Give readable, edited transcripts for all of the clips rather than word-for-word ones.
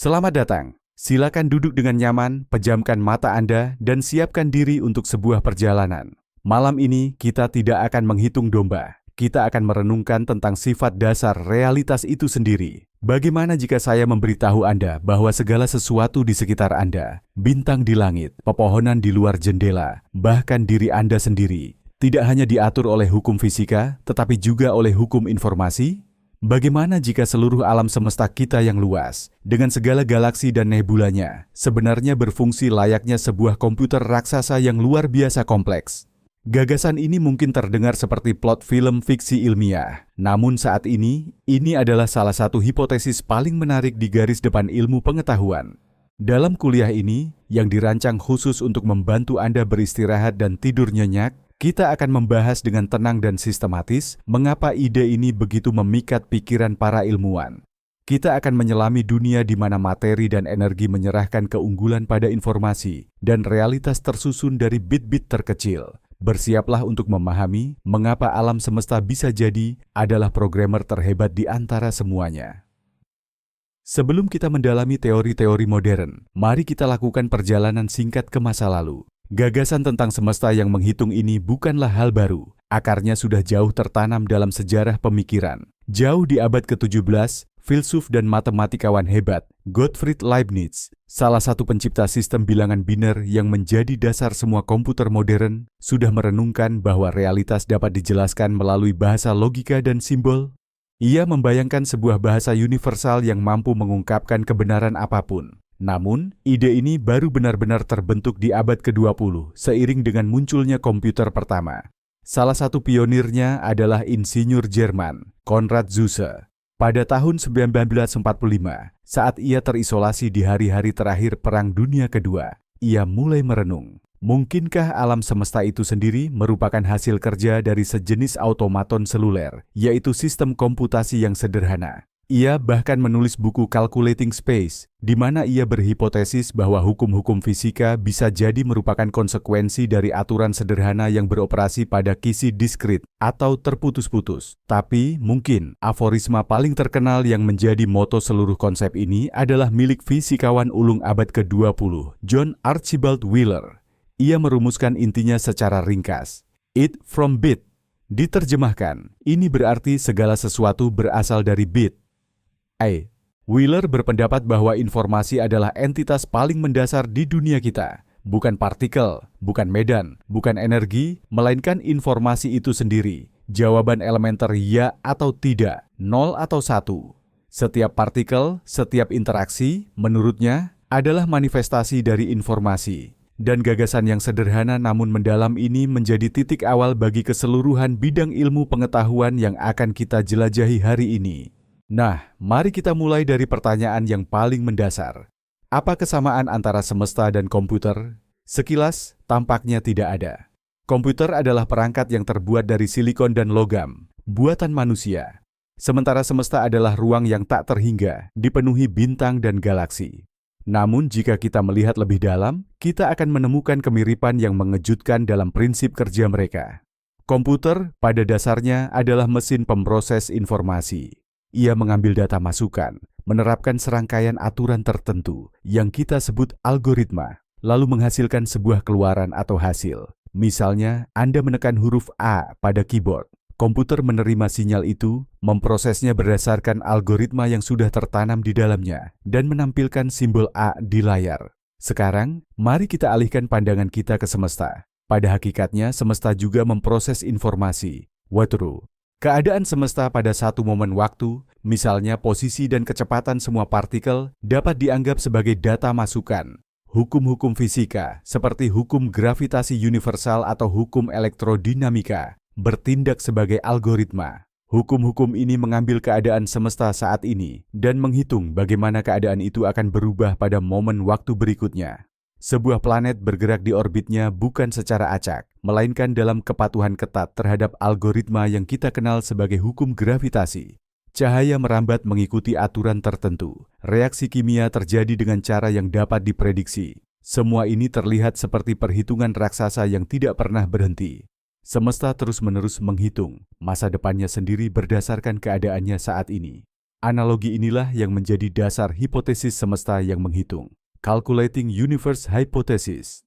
Selamat datang. Silakan duduk dengan nyaman, pejamkan mata Anda, dan siapkan diri untuk sebuah perjalanan. Malam ini kita tidak akan menghitung domba. Kita akan merenungkan tentang sifat dasar realitas itu sendiri. Bagaimana jika saya memberitahu Anda bahwa segala sesuatu di sekitar Anda, bintang di langit, pepohonan di luar jendela, bahkan diri Anda sendiri, tidak hanya diatur oleh hukum fisika, tetapi juga oleh hukum informasi? Bagaimana jika seluruh alam semesta kita yang luas, dengan segala galaksi dan nebulanya, sebenarnya berfungsi layaknya sebuah komputer raksasa yang luar biasa kompleks? Gagasan ini mungkin terdengar seperti plot film fiksi ilmiah, namun saat ini adalah salah satu hipotesis paling menarik di garis depan ilmu pengetahuan. Dalam kuliah ini, yang dirancang khusus untuk membantu Anda beristirahat dan tidur nyenyak, kita akan membahas dengan tenang dan sistematis mengapa ide ini begitu memikat pikiran para ilmuwan. Kita akan menyelami dunia di mana materi dan energi menyerahkan keunggulan pada informasi dan realitas tersusun dari bit-bit terkecil. Bersiaplah untuk memahami mengapa alam semesta bisa jadi adalah programmer terhebat di antara semuanya. Sebelum kita mendalami teori-teori modern, mari kita lakukan perjalanan singkat ke masa lalu. Gagasan tentang semesta yang menghitung ini bukanlah hal baru. Akarnya sudah jauh tertanam dalam sejarah pemikiran. Jauh di abad ke-17, filsuf dan matematikawan hebat, Gottfried Leibniz, salah satu pencipta sistem bilangan biner yang menjadi dasar semua komputer modern, sudah merenungkan bahwa realitas dapat dijelaskan melalui bahasa logika dan simbol. Ia membayangkan sebuah bahasa universal yang mampu mengungkapkan kebenaran apapun. Namun, ide ini baru benar-benar terbentuk di abad ke-20 seiring dengan munculnya komputer pertama. Salah satu pionirnya adalah insinyur Jerman, Konrad Zuse. Pada tahun 1945, saat ia terisolasi di hari-hari terakhir Perang Dunia Kedua, ia mulai merenung. Mungkinkah alam semesta itu sendiri merupakan hasil kerja dari sejenis automaton seluler, yaitu sistem komputasi yang sederhana? Ia bahkan menulis buku Calculating Space, di mana ia berhipotesis bahwa hukum-hukum fisika bisa jadi merupakan konsekuensi dari aturan sederhana yang beroperasi pada kisi diskrit atau terputus-putus. Tapi mungkin aforisma paling terkenal yang menjadi moto seluruh konsep ini adalah milik fisikawan ulung abad ke-20, John Archibald Wheeler. Ia merumuskan intinya secara ringkas. It from bit. Diterjemahkan, ini berarti segala sesuatu berasal dari bit. Wheeler berpendapat bahwa informasi adalah entitas paling mendasar di dunia kita. Bukan partikel, bukan medan, bukan energi, melainkan informasi itu sendiri. Jawaban elementer ya atau tidak, 0 atau 1. Setiap partikel, setiap interaksi, menurutnya, adalah manifestasi dari informasi. Dan gagasan yang sederhana namun mendalam ini menjadi titik awal bagi keseluruhan bidang ilmu pengetahuan yang akan kita jelajahi hari ini. Nah, mari kita mulai dari pertanyaan yang paling mendasar. Apa kesamaan antara semesta dan komputer? Sekilas, tampaknya tidak ada. Komputer adalah perangkat yang terbuat dari silikon dan logam, buatan manusia. Sementara semesta adalah ruang yang tak terhingga, dipenuhi bintang dan galaksi. Namun jika kita melihat lebih dalam, kita akan menemukan kemiripan yang mengejutkan dalam prinsip kerja mereka. Komputer pada dasarnya adalah mesin pemproses informasi. Ia mengambil data masukan, menerapkan serangkaian aturan tertentu yang kita sebut algoritma, lalu menghasilkan sebuah keluaran atau hasil. Misalnya, Anda menekan huruf A pada keyboard. Komputer menerima sinyal itu, memprosesnya berdasarkan algoritma yang sudah tertanam di dalamnya, dan menampilkan simbol A di layar. Sekarang, mari kita alihkan pandangan kita ke semesta. Pada hakikatnya, semesta juga memproses informasi. Watru. Keadaan semesta pada satu momen waktu, misalnya posisi dan kecepatan semua partikel, dapat dianggap sebagai data masukan. Hukum-hukum fisika, seperti hukum gravitasi universal atau hukum elektrodinamika, bertindak sebagai algoritma. Hukum-hukum ini mengambil keadaan semesta saat ini dan menghitung bagaimana keadaan itu akan berubah pada momen waktu berikutnya. Sebuah planet bergerak di orbitnya bukan secara acak, melainkan dalam kepatuhan ketat terhadap algoritma yang kita kenal sebagai hukum gravitasi. Cahaya merambat mengikuti aturan tertentu. Reaksi kimia terjadi dengan cara yang dapat diprediksi. Semua ini terlihat seperti perhitungan raksasa yang tidak pernah berhenti. Semesta terus-menerus menghitung masa depannya sendiri berdasarkan keadaannya saat ini. Analogi inilah yang menjadi dasar hipotesis semesta yang menghitung, Calculating Universe Hypothesis.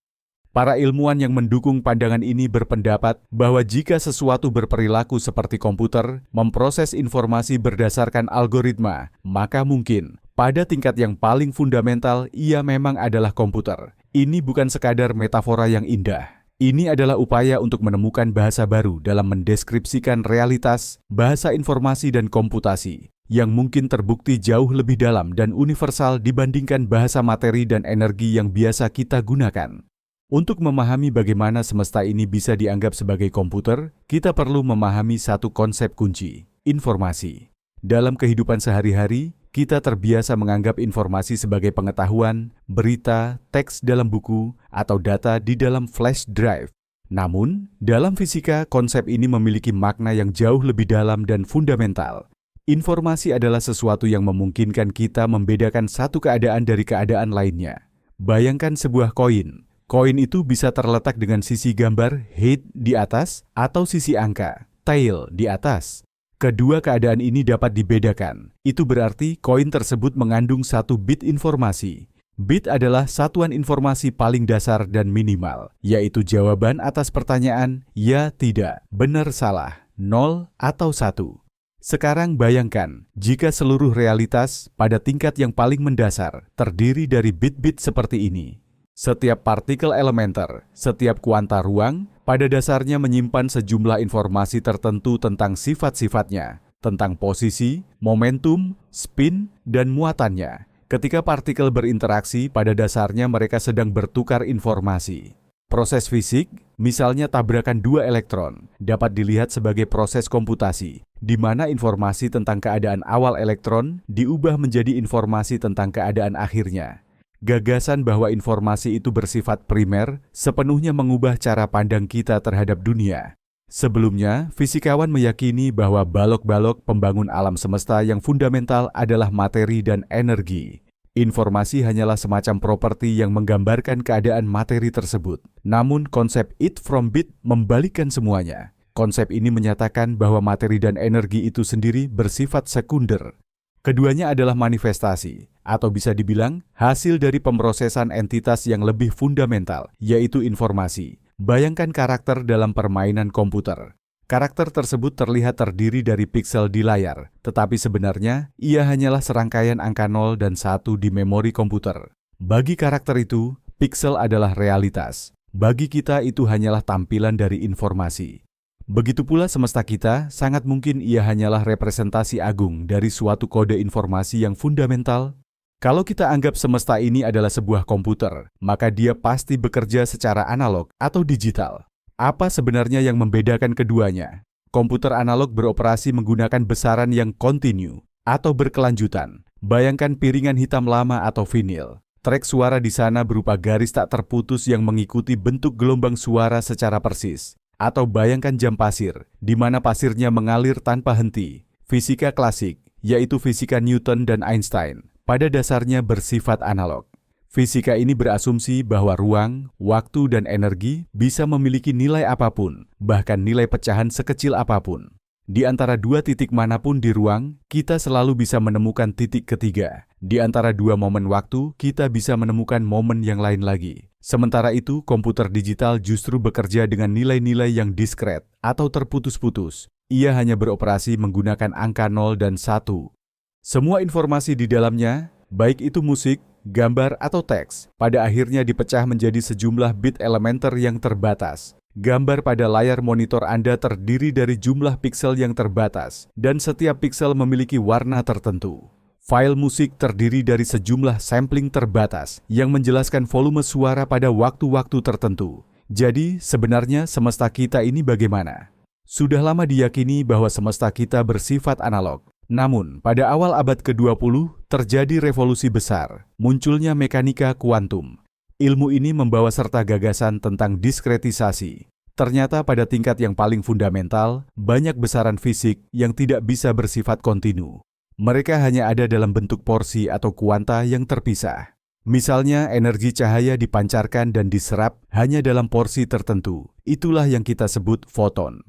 Para ilmuwan yang mendukung pandangan ini berpendapat bahwa jika sesuatu berperilaku seperti komputer, memproses informasi berdasarkan algoritma, maka mungkin pada tingkat yang paling fundamental ia memang adalah komputer. Ini bukan sekadar metafora yang indah. Ini adalah upaya untuk menemukan bahasa baru dalam mendeskripsikan realitas, bahasa informasi dan komputasi, yang mungkin terbukti jauh lebih dalam dan universal dibandingkan bahasa materi dan energi yang biasa kita gunakan. Untuk memahami bagaimana semesta ini bisa dianggap sebagai komputer, kita perlu memahami satu konsep kunci, informasi. Dalam kehidupan sehari-hari, kita terbiasa menganggap informasi sebagai pengetahuan, berita, teks dalam buku, atau data di dalam flash drive. Namun, dalam fisika, konsep ini memiliki makna yang jauh lebih dalam dan fundamental. Informasi adalah sesuatu yang memungkinkan kita membedakan satu keadaan dari keadaan lainnya. Bayangkan sebuah koin. Koin itu bisa terletak dengan sisi gambar head di atas atau sisi angka tail di atas. Kedua keadaan ini dapat dibedakan. Itu berarti koin tersebut mengandung satu bit informasi. Bit adalah satuan informasi paling dasar dan minimal, yaitu jawaban atas pertanyaan ya, tidak, benar, salah, 0 atau 1. Sekarang bayangkan, jika seluruh realitas pada tingkat yang paling mendasar terdiri dari bit-bit seperti ini. Setiap partikel elementer, setiap kuanta ruang, pada dasarnya menyimpan sejumlah informasi tertentu tentang sifat-sifatnya, tentang posisi, momentum, spin, dan muatannya. Ketika partikel berinteraksi, pada dasarnya mereka sedang bertukar informasi. Proses fisik, misalnya tabrakan dua elektron, dapat dilihat sebagai proses komputasi, di mana informasi tentang keadaan awal elektron diubah menjadi informasi tentang keadaan akhirnya. Gagasan bahwa informasi itu bersifat primer sepenuhnya mengubah cara pandang kita terhadap dunia. Sebelumnya, fisikawan meyakini bahwa balok-balok pembangun alam semesta yang fundamental adalah materi dan energi. Informasi hanyalah semacam properti yang menggambarkan keadaan materi tersebut. Namun, konsep it from bit membalikkan semuanya. Konsep ini menyatakan bahwa materi dan energi itu sendiri bersifat sekunder. Keduanya adalah manifestasi, atau bisa dibilang hasil dari pemrosesan entitas yang lebih fundamental, yaitu informasi. Bayangkan karakter dalam permainan komputer. Karakter tersebut terlihat terdiri dari piksel di layar, tetapi sebenarnya ia hanyalah serangkaian angka 0 dan 1 di memori komputer. Bagi karakter itu, piksel adalah realitas. Bagi kita itu hanyalah tampilan dari informasi. Begitu pula semesta kita, sangat mungkin ia hanyalah representasi agung dari suatu kode informasi yang fundamental. Kalau kita anggap semesta ini adalah sebuah komputer, maka dia pasti bekerja secara analog atau digital. Apa sebenarnya yang membedakan keduanya? Komputer analog beroperasi menggunakan besaran yang kontinu atau berkelanjutan. Bayangkan piringan hitam lama atau vinil. Trek suara di sana berupa garis tak terputus yang mengikuti bentuk gelombang suara secara persis. Atau bayangkan jam pasir, di mana pasirnya mengalir tanpa henti. Fisika klasik, yaitu fisika Newton dan Einstein, pada dasarnya bersifat analog. Fisika ini berasumsi bahwa ruang, waktu, dan energi bisa memiliki nilai apapun, bahkan nilai pecahan sekecil apapun. Di antara dua titik manapun di ruang, kita selalu bisa menemukan titik ketiga. Di antara dua momen waktu, kita bisa menemukan momen yang lain lagi. Sementara itu, komputer digital justru bekerja dengan nilai-nilai yang diskret atau terputus-putus. Ia hanya beroperasi menggunakan angka 0 dan 1. Semua informasi di dalamnya, baik itu musik, gambar, atau teks, pada akhirnya dipecah menjadi sejumlah bit elementer yang terbatas. Gambar pada layar monitor Anda terdiri dari jumlah piksel yang terbatas, dan setiap piksel memiliki warna tertentu. File musik terdiri dari sejumlah sampling terbatas yang menjelaskan volume suara pada waktu-waktu tertentu. Jadi, sebenarnya semesta kita ini bagaimana? Sudah lama diyakini bahwa semesta kita bersifat analog. Namun, pada awal abad ke-20, terjadi revolusi besar, munculnya mekanika kuantum. Ilmu ini membawa serta gagasan tentang diskretisasi. Ternyata pada tingkat yang paling fundamental, banyak besaran fisik yang tidak bisa bersifat kontinu. Mereka hanya ada dalam bentuk porsi atau kuanta yang terpisah. Misalnya, energi cahaya dipancarkan dan diserap hanya dalam porsi tertentu. Itulah yang kita sebut foton.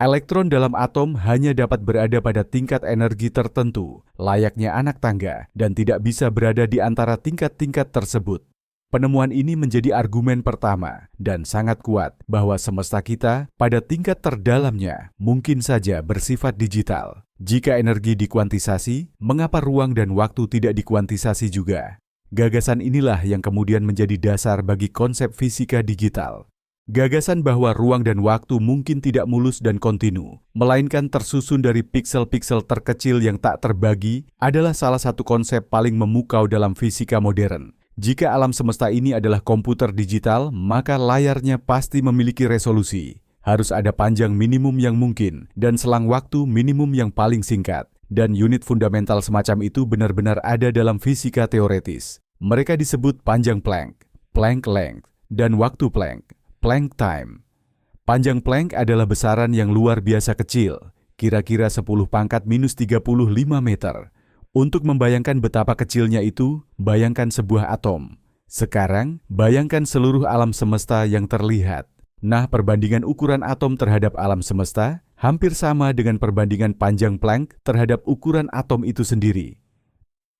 Elektron dalam atom hanya dapat berada pada tingkat energi tertentu, layaknya anak tangga, dan tidak bisa berada di antara tingkat-tingkat tersebut. Penemuan ini menjadi argumen pertama dan sangat kuat bahwa semesta kita pada tingkat terdalamnya mungkin saja bersifat digital. Jika energi dikuantisasi, mengapa ruang dan waktu tidak dikuantisasi juga? Gagasan inilah yang kemudian menjadi dasar bagi konsep fisika digital. Gagasan bahwa ruang dan waktu mungkin tidak mulus dan kontinu, melainkan tersusun dari piksel-piksel terkecil yang tak terbagi, adalah salah satu konsep paling memukau dalam fisika modern. Jika alam semesta ini adalah komputer digital, maka layarnya pasti memiliki resolusi. Harus ada panjang minimum yang mungkin, dan selang waktu minimum yang paling singkat. Dan unit fundamental semacam itu benar-benar ada dalam fisika teoretis. Mereka disebut panjang Planck, Planck length, dan waktu Planck, Planck time. Panjang Planck adalah besaran yang luar biasa kecil, kira-kira 10 pangkat minus 35 meter. Untuk membayangkan betapa kecilnya itu, bayangkan sebuah atom. Sekarang, bayangkan seluruh alam semesta yang terlihat. Nah, perbandingan ukuran atom terhadap alam semesta hampir sama dengan perbandingan panjang Planck terhadap ukuran atom itu sendiri.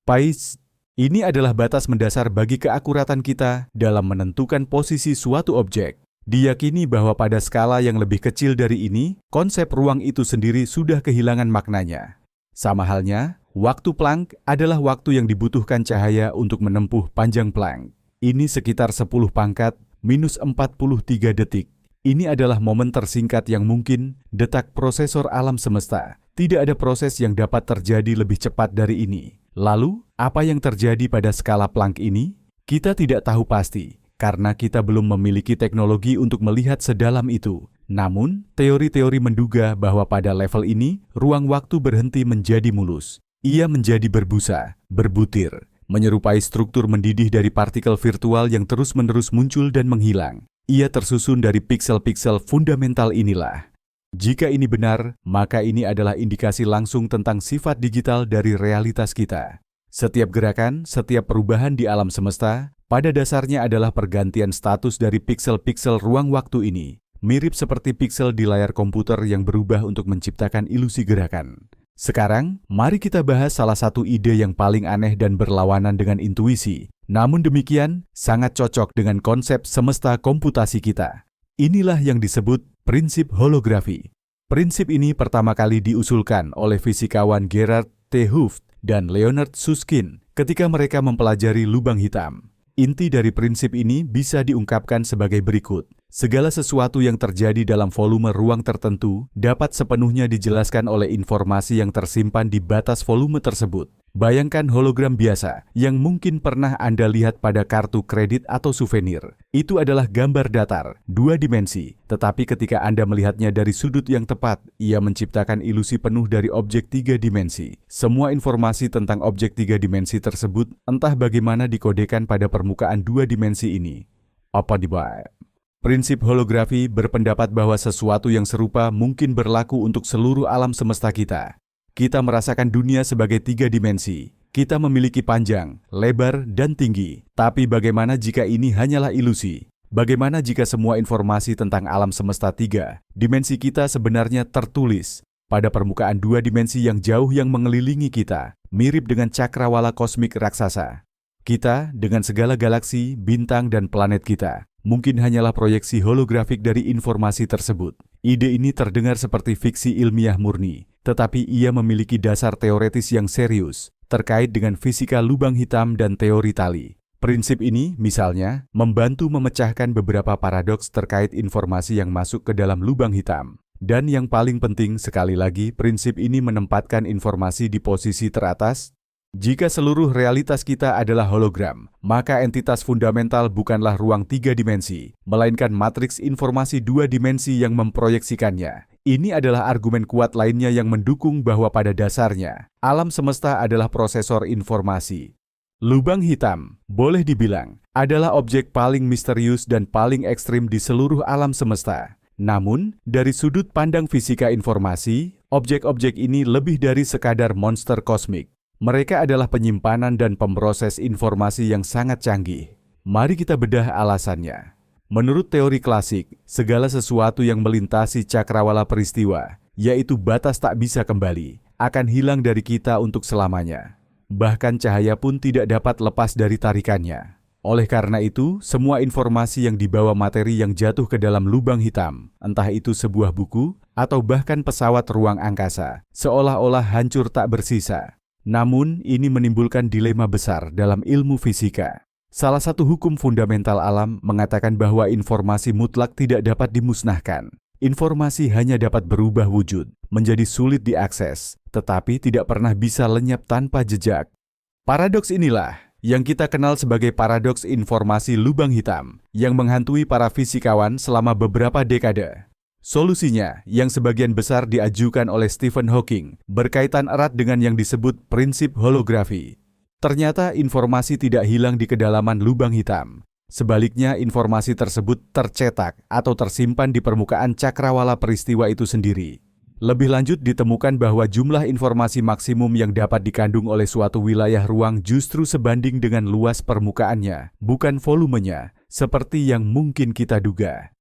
Pais, ini adalah batas mendasar bagi keakuratan kita dalam menentukan posisi suatu objek. Diyakini bahwa pada skala yang lebih kecil dari ini, konsep ruang itu sendiri sudah kehilangan maknanya. Sama halnya, waktu Planck adalah waktu yang dibutuhkan cahaya untuk menempuh panjang Planck. Ini sekitar 10 pangkat minus 43 detik. Ini adalah momen tersingkat yang mungkin detak prosesor alam semesta. Tidak ada proses yang dapat terjadi lebih cepat dari ini. Lalu, apa yang terjadi pada skala Planck ini? Kita tidak tahu pasti, karena kita belum memiliki teknologi untuk melihat sedalam itu. Namun, teori-teori menduga bahwa pada level ini, ruang waktu berhenti menjadi mulus. Ia menjadi berbusa, berbutir, menyerupai struktur mendidih dari partikel virtual yang terus-menerus muncul dan menghilang. Ia tersusun dari piksel-piksel fundamental inilah. Jika ini benar, maka ini adalah indikasi langsung tentang sifat digital dari realitas kita. Setiap gerakan, setiap perubahan di alam semesta, pada dasarnya adalah pergantian status dari piksel-piksel ruang waktu ini. Mirip seperti piksel di layar komputer yang berubah untuk menciptakan ilusi gerakan. Sekarang, mari kita bahas salah satu ide yang paling aneh dan berlawanan dengan intuisi. Namun demikian, sangat cocok dengan konsep semesta komputasi kita. Inilah yang disebut prinsip holografi. Prinsip ini pertama kali diusulkan oleh fisikawan Gerard T. Hooft dan Leonard Susskind ketika mereka mempelajari lubang hitam. Inti dari prinsip ini bisa diungkapkan sebagai berikut. Segala sesuatu yang terjadi dalam volume ruang tertentu dapat sepenuhnya dijelaskan oleh informasi yang tersimpan di batas volume tersebut. Bayangkan hologram biasa yang mungkin pernah Anda lihat pada kartu kredit atau souvenir. Itu adalah gambar datar, 2 dimensi. Tetapi ketika Anda melihatnya dari sudut yang tepat, ia menciptakan ilusi penuh dari objek 3 dimensi. Semua informasi tentang objek 3 dimensi tersebut entah bagaimana dikodekan pada permukaan 2 dimensi ini. Apa dibaik? Prinsip holografi berpendapat bahwa sesuatu yang serupa mungkin berlaku untuk seluruh alam semesta kita. Kita merasakan dunia sebagai 3 dimensi. Kita memiliki panjang, lebar, dan tinggi. Tapi bagaimana jika ini hanyalah ilusi? Bagaimana jika semua informasi tentang alam semesta 3 dimensi kita sebenarnya tertulis pada permukaan 2 dimensi yang jauh yang mengelilingi kita, mirip dengan cakrawala kosmik raksasa? Kita, dengan segala galaksi, bintang, dan planet kita, mungkin hanyalah proyeksi holografik dari informasi tersebut. Ide ini terdengar seperti fiksi ilmiah murni, tetapi ia memiliki dasar teoretis yang serius, terkait dengan fisika lubang hitam dan teori tali. Prinsip ini, misalnya, membantu memecahkan beberapa paradoks terkait informasi yang masuk ke dalam lubang hitam. Dan yang paling penting sekali lagi, prinsip ini menempatkan informasi di posisi teratas. Jika seluruh realitas kita adalah hologram, maka entitas fundamental bukanlah ruang 3 dimensi, melainkan matriks informasi 2 dimensi yang memproyeksikannya. Ini adalah argumen kuat lainnya yang mendukung bahwa pada dasarnya, alam semesta adalah prosesor informasi. Lubang hitam, boleh dibilang, adalah objek paling misterius dan paling ekstrim di seluruh alam semesta. Namun, dari sudut pandang fisika informasi, objek-objek ini lebih dari sekadar monster kosmik. Mereka adalah penyimpanan dan pemproses informasi yang sangat canggih. Mari kita bedah alasannya. Menurut teori klasik, segala sesuatu yang melintasi cakrawala peristiwa, yaitu batas tak bisa kembali, akan hilang dari kita untuk selamanya. Bahkan cahaya pun tidak dapat lepas dari tarikannya. Oleh karena itu, semua informasi yang dibawa materi yang jatuh ke dalam lubang hitam, entah itu sebuah buku atau bahkan pesawat ruang angkasa, seolah-olah hancur tak bersisa. Namun, ini menimbulkan dilema besar dalam ilmu fisika. Salah satu hukum fundamental alam mengatakan bahwa informasi mutlak tidak dapat dimusnahkan. Informasi hanya dapat berubah wujud, menjadi sulit diakses, tetapi tidak pernah bisa lenyap tanpa jejak. Paradoks inilah yang kita kenal sebagai paradoks informasi lubang hitam, yang menghantui para fisikawan selama beberapa dekade. Solusinya, yang sebagian besar diajukan oleh Stephen Hawking, berkaitan erat dengan yang disebut prinsip holografi. Ternyata informasi tidak hilang di kedalaman lubang hitam. Sebaliknya, informasi tersebut tercetak atau tersimpan di permukaan cakrawala peristiwa itu sendiri. Lebih lanjut, ditemukan bahwa jumlah informasi maksimum yang dapat dikandung oleh suatu wilayah ruang justru sebanding dengan luas permukaannya, bukan volumenya, seperti yang mungkin kita duga.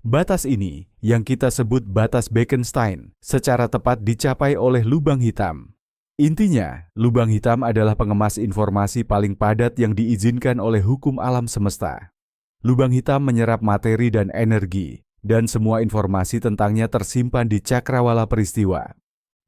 Batas ini, yang kita sebut batas Bekenstein, secara tepat dicapai oleh lubang hitam. Intinya, lubang hitam adalah pengemas informasi paling padat yang diizinkan oleh hukum alam semesta. Lubang hitam menyerap materi dan energi, dan semua informasi tentangnya tersimpan di cakrawala peristiwa.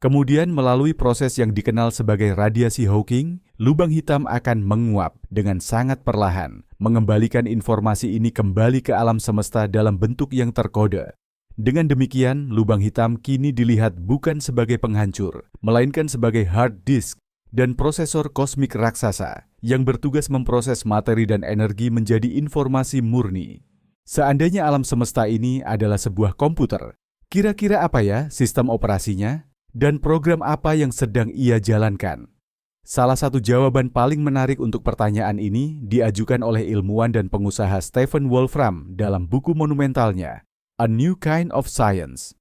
Kemudian melalui proses yang dikenal sebagai radiasi Hawking, lubang hitam akan menguap dengan sangat perlahan, mengembalikan informasi ini kembali ke alam semesta dalam bentuk yang terkode. Dengan demikian, lubang hitam kini dilihat bukan sebagai penghancur, melainkan sebagai hard disk dan prosesor kosmik raksasa yang bertugas memproses materi dan energi menjadi informasi murni. Seandainya alam semesta ini adalah sebuah komputer, kira-kira apa ya sistem operasinya dan program apa yang sedang ia jalankan? Salah satu jawaban paling menarik untuk pertanyaan ini diajukan oleh ilmuwan dan pengusaha Stephen Wolfram dalam buku monumentalnya, A New Kind of Science.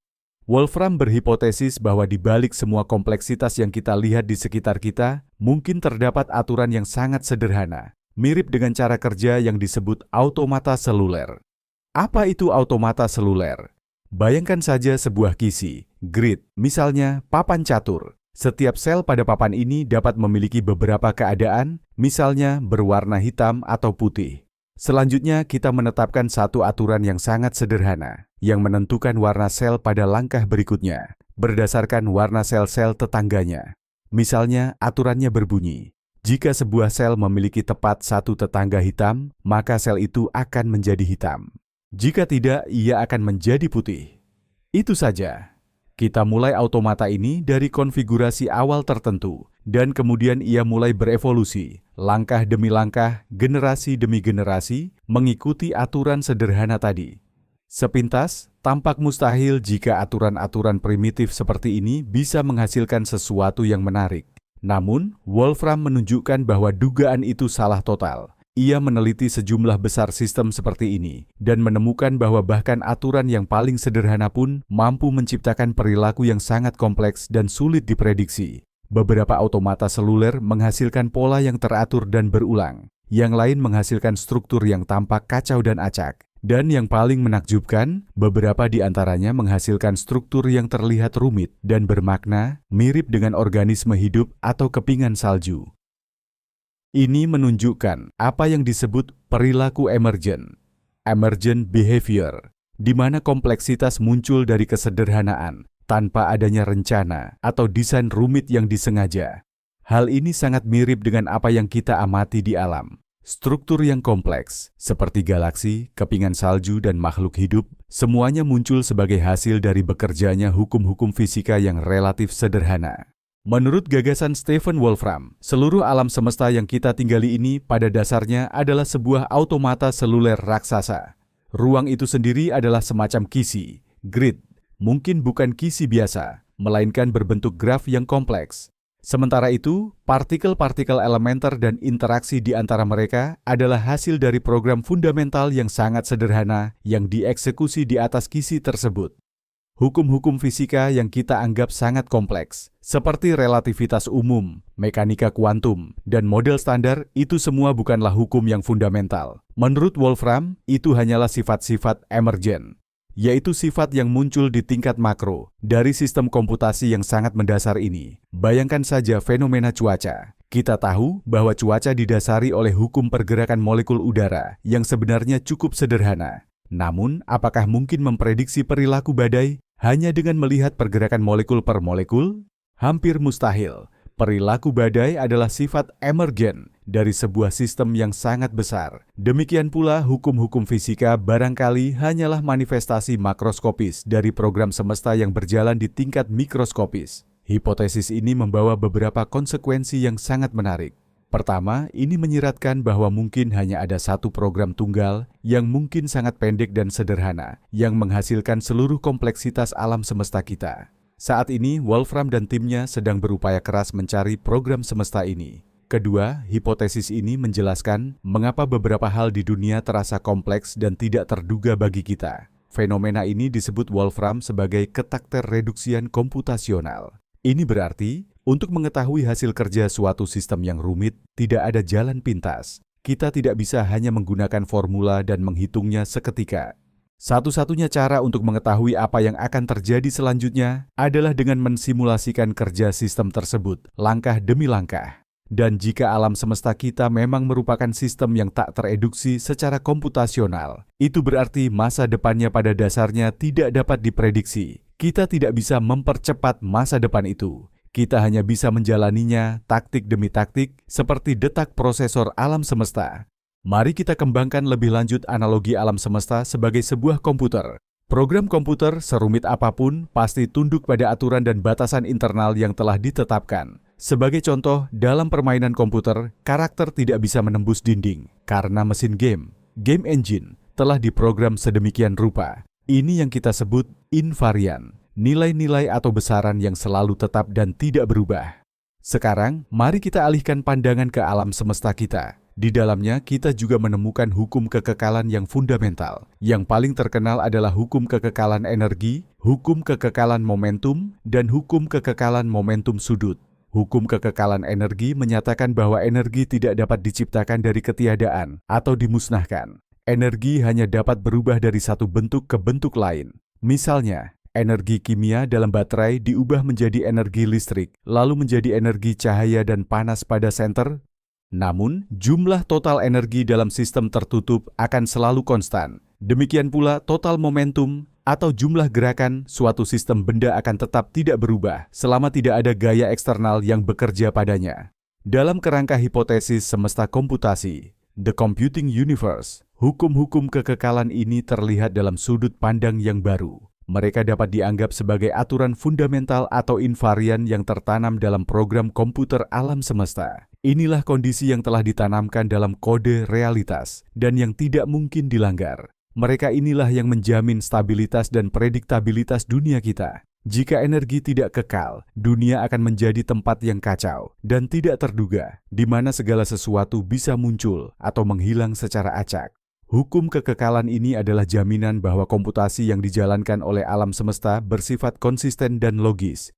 Wolfram berhipotesis bahwa di balik semua kompleksitas yang kita lihat di sekitar kita, mungkin terdapat aturan yang sangat sederhana, mirip dengan cara kerja yang disebut automata seluler. Apa itu automata seluler? Bayangkan saja sebuah kisi, grid, misalnya papan catur. Setiap sel pada papan ini dapat memiliki beberapa keadaan, misalnya berwarna hitam atau putih. Selanjutnya, kita menetapkan satu aturan yang sangat sederhana, yang menentukan warna sel pada langkah berikutnya, berdasarkan warna sel-sel tetangganya. Misalnya, aturannya berbunyi, jika sebuah sel memiliki tepat satu tetangga hitam, maka sel itu akan menjadi hitam. Jika tidak, ia akan menjadi putih. Itu saja. Kita mulai automata ini dari konfigurasi awal tertentu, dan kemudian ia mulai berevolusi, langkah demi langkah, generasi demi generasi, mengikuti aturan sederhana tadi. Sepintas, tampak mustahil jika aturan-aturan primitif seperti ini bisa menghasilkan sesuatu yang menarik. Namun, Wolfram menunjukkan bahwa dugaan itu salah total. Ia meneliti sejumlah besar sistem seperti ini dan menemukan bahwa bahkan aturan yang paling sederhana pun mampu menciptakan perilaku yang sangat kompleks dan sulit diprediksi. Beberapa automata seluler menghasilkan pola yang teratur dan berulang, yang lain menghasilkan struktur yang tampak kacau dan acak, dan yang paling menakjubkan, beberapa di antaranya menghasilkan struktur yang terlihat rumit dan bermakna, mirip dengan organisme hidup atau kepingan salju. Ini menunjukkan apa yang disebut perilaku emergent behavior, di mana kompleksitas muncul dari kesederhanaan, tanpa adanya rencana atau desain rumit yang disengaja. Hal ini sangat mirip dengan apa yang kita amati di alam. Struktur yang kompleks, seperti galaksi, kepingan salju, dan makhluk hidup, semuanya muncul sebagai hasil dari bekerjanya hukum-hukum fisika yang relatif sederhana. Menurut gagasan Stephen Wolfram, seluruh alam semesta yang kita tinggali ini pada dasarnya adalah sebuah automata seluler raksasa. Ruang itu sendiri adalah semacam kisi, grid, mungkin bukan kisi biasa, melainkan berbentuk graf yang kompleks. Sementara itu, partikel-partikel elementer dan interaksi di antara mereka adalah hasil dari program fundamental yang sangat sederhana yang dieksekusi di atas kisi tersebut. Hukum-hukum fisika yang kita anggap sangat kompleks, seperti relativitas umum, mekanika kuantum, dan model standar, itu semua bukanlah hukum yang fundamental, Menurut Wolfram, itu hanyalah sifat-sifat emergen, yaitu sifat yang muncul di tingkat makro dari sistem komputasi yang sangat mendasar ini. Bayangkan saja fenomena cuaca. Kita tahu bahwa cuaca didasari oleh hukum pergerakan molekul udara yang sebenarnya cukup sederhana. Namun, apakah mungkin memprediksi perilaku badai hanya dengan melihat pergerakan molekul per molekul? Hampir mustahil. Perilaku badai adalah sifat emergen dari sebuah sistem yang sangat besar. Demikian pula hukum-hukum fisika barangkali hanyalah manifestasi makroskopis dari program semesta yang berjalan di tingkat mikroskopis. Hipotesis ini membawa beberapa konsekuensi yang sangat menarik. Pertama, ini menyiratkan bahwa mungkin hanya ada satu program tunggal yang mungkin sangat pendek dan sederhana, yang menghasilkan seluruh kompleksitas alam semesta kita. Saat ini, Wolfram dan timnya sedang berupaya keras mencari program semesta ini. Kedua, hipotesis ini menjelaskan mengapa beberapa hal di dunia terasa kompleks dan tidak terduga bagi kita. Fenomena ini disebut Wolfram sebagai ketakterreduksian komputasional. Ini berarti, untuk mengetahui hasil kerja suatu sistem yang rumit, tidak ada jalan pintas. Kita tidak bisa hanya menggunakan formula dan menghitungnya seketika. Satu-satunya cara untuk mengetahui apa yang akan terjadi selanjutnya adalah dengan mensimulasikan kerja sistem tersebut, langkah demi langkah. Dan jika alam semesta kita memang merupakan sistem yang tak tereduksi secara komputasional, itu berarti masa depannya pada dasarnya tidak dapat diprediksi. Kita tidak bisa mempercepat masa depan itu. Kita hanya bisa menjalaninya taktik demi taktik seperti detak prosesor alam semesta. Mari kita kembangkan lebih lanjut analogi alam semesta sebagai sebuah komputer. Program komputer, serumit apapun, pasti tunduk pada aturan dan batasan internal yang telah ditetapkan. Sebagai contoh, dalam permainan komputer, karakter tidak bisa menembus dinding karena mesin game engine, telah diprogram sedemikian rupa. Ini yang kita sebut invarian, nilai-nilai atau besaran yang selalu tetap dan tidak berubah. Sekarang, mari kita alihkan pandangan ke alam semesta kita. Di dalamnya, kita juga menemukan hukum kekekalan yang fundamental. Yang paling terkenal adalah hukum kekekalan energi, hukum kekekalan momentum, dan hukum kekekalan momentum sudut. Hukum kekekalan energi menyatakan bahwa energi tidak dapat diciptakan dari ketiadaan atau dimusnahkan. Energi hanya dapat berubah dari satu bentuk ke bentuk lain. Misalnya, energi kimia dalam baterai diubah menjadi energi listrik, lalu menjadi energi cahaya dan panas pada senter. Namun, jumlah total energi dalam sistem tertutup akan selalu konstan. Demikian pula total momentum atau jumlah gerakan suatu sistem benda akan tetap tidak berubah selama tidak ada gaya eksternal yang bekerja padanya. Dalam kerangka hipotesis semesta komputasi, The Computing Universe, hukum-hukum kekekalan ini terlihat dalam sudut pandang yang baru. Mereka dapat dianggap sebagai aturan fundamental atau invarian yang tertanam dalam program komputer alam semesta. Inilah kondisi yang telah ditanamkan dalam kode realitas dan yang tidak mungkin dilanggar. Mereka inilah yang menjamin stabilitas dan prediktabilitas dunia kita. Jika energi tidak kekal, dunia akan menjadi tempat yang kacau dan tidak terduga, di mana segala sesuatu bisa muncul atau menghilang secara acak. Hukum kekekalan ini adalah jaminan bahwa komputasi yang dijalankan oleh alam semesta bersifat konsisten dan logis.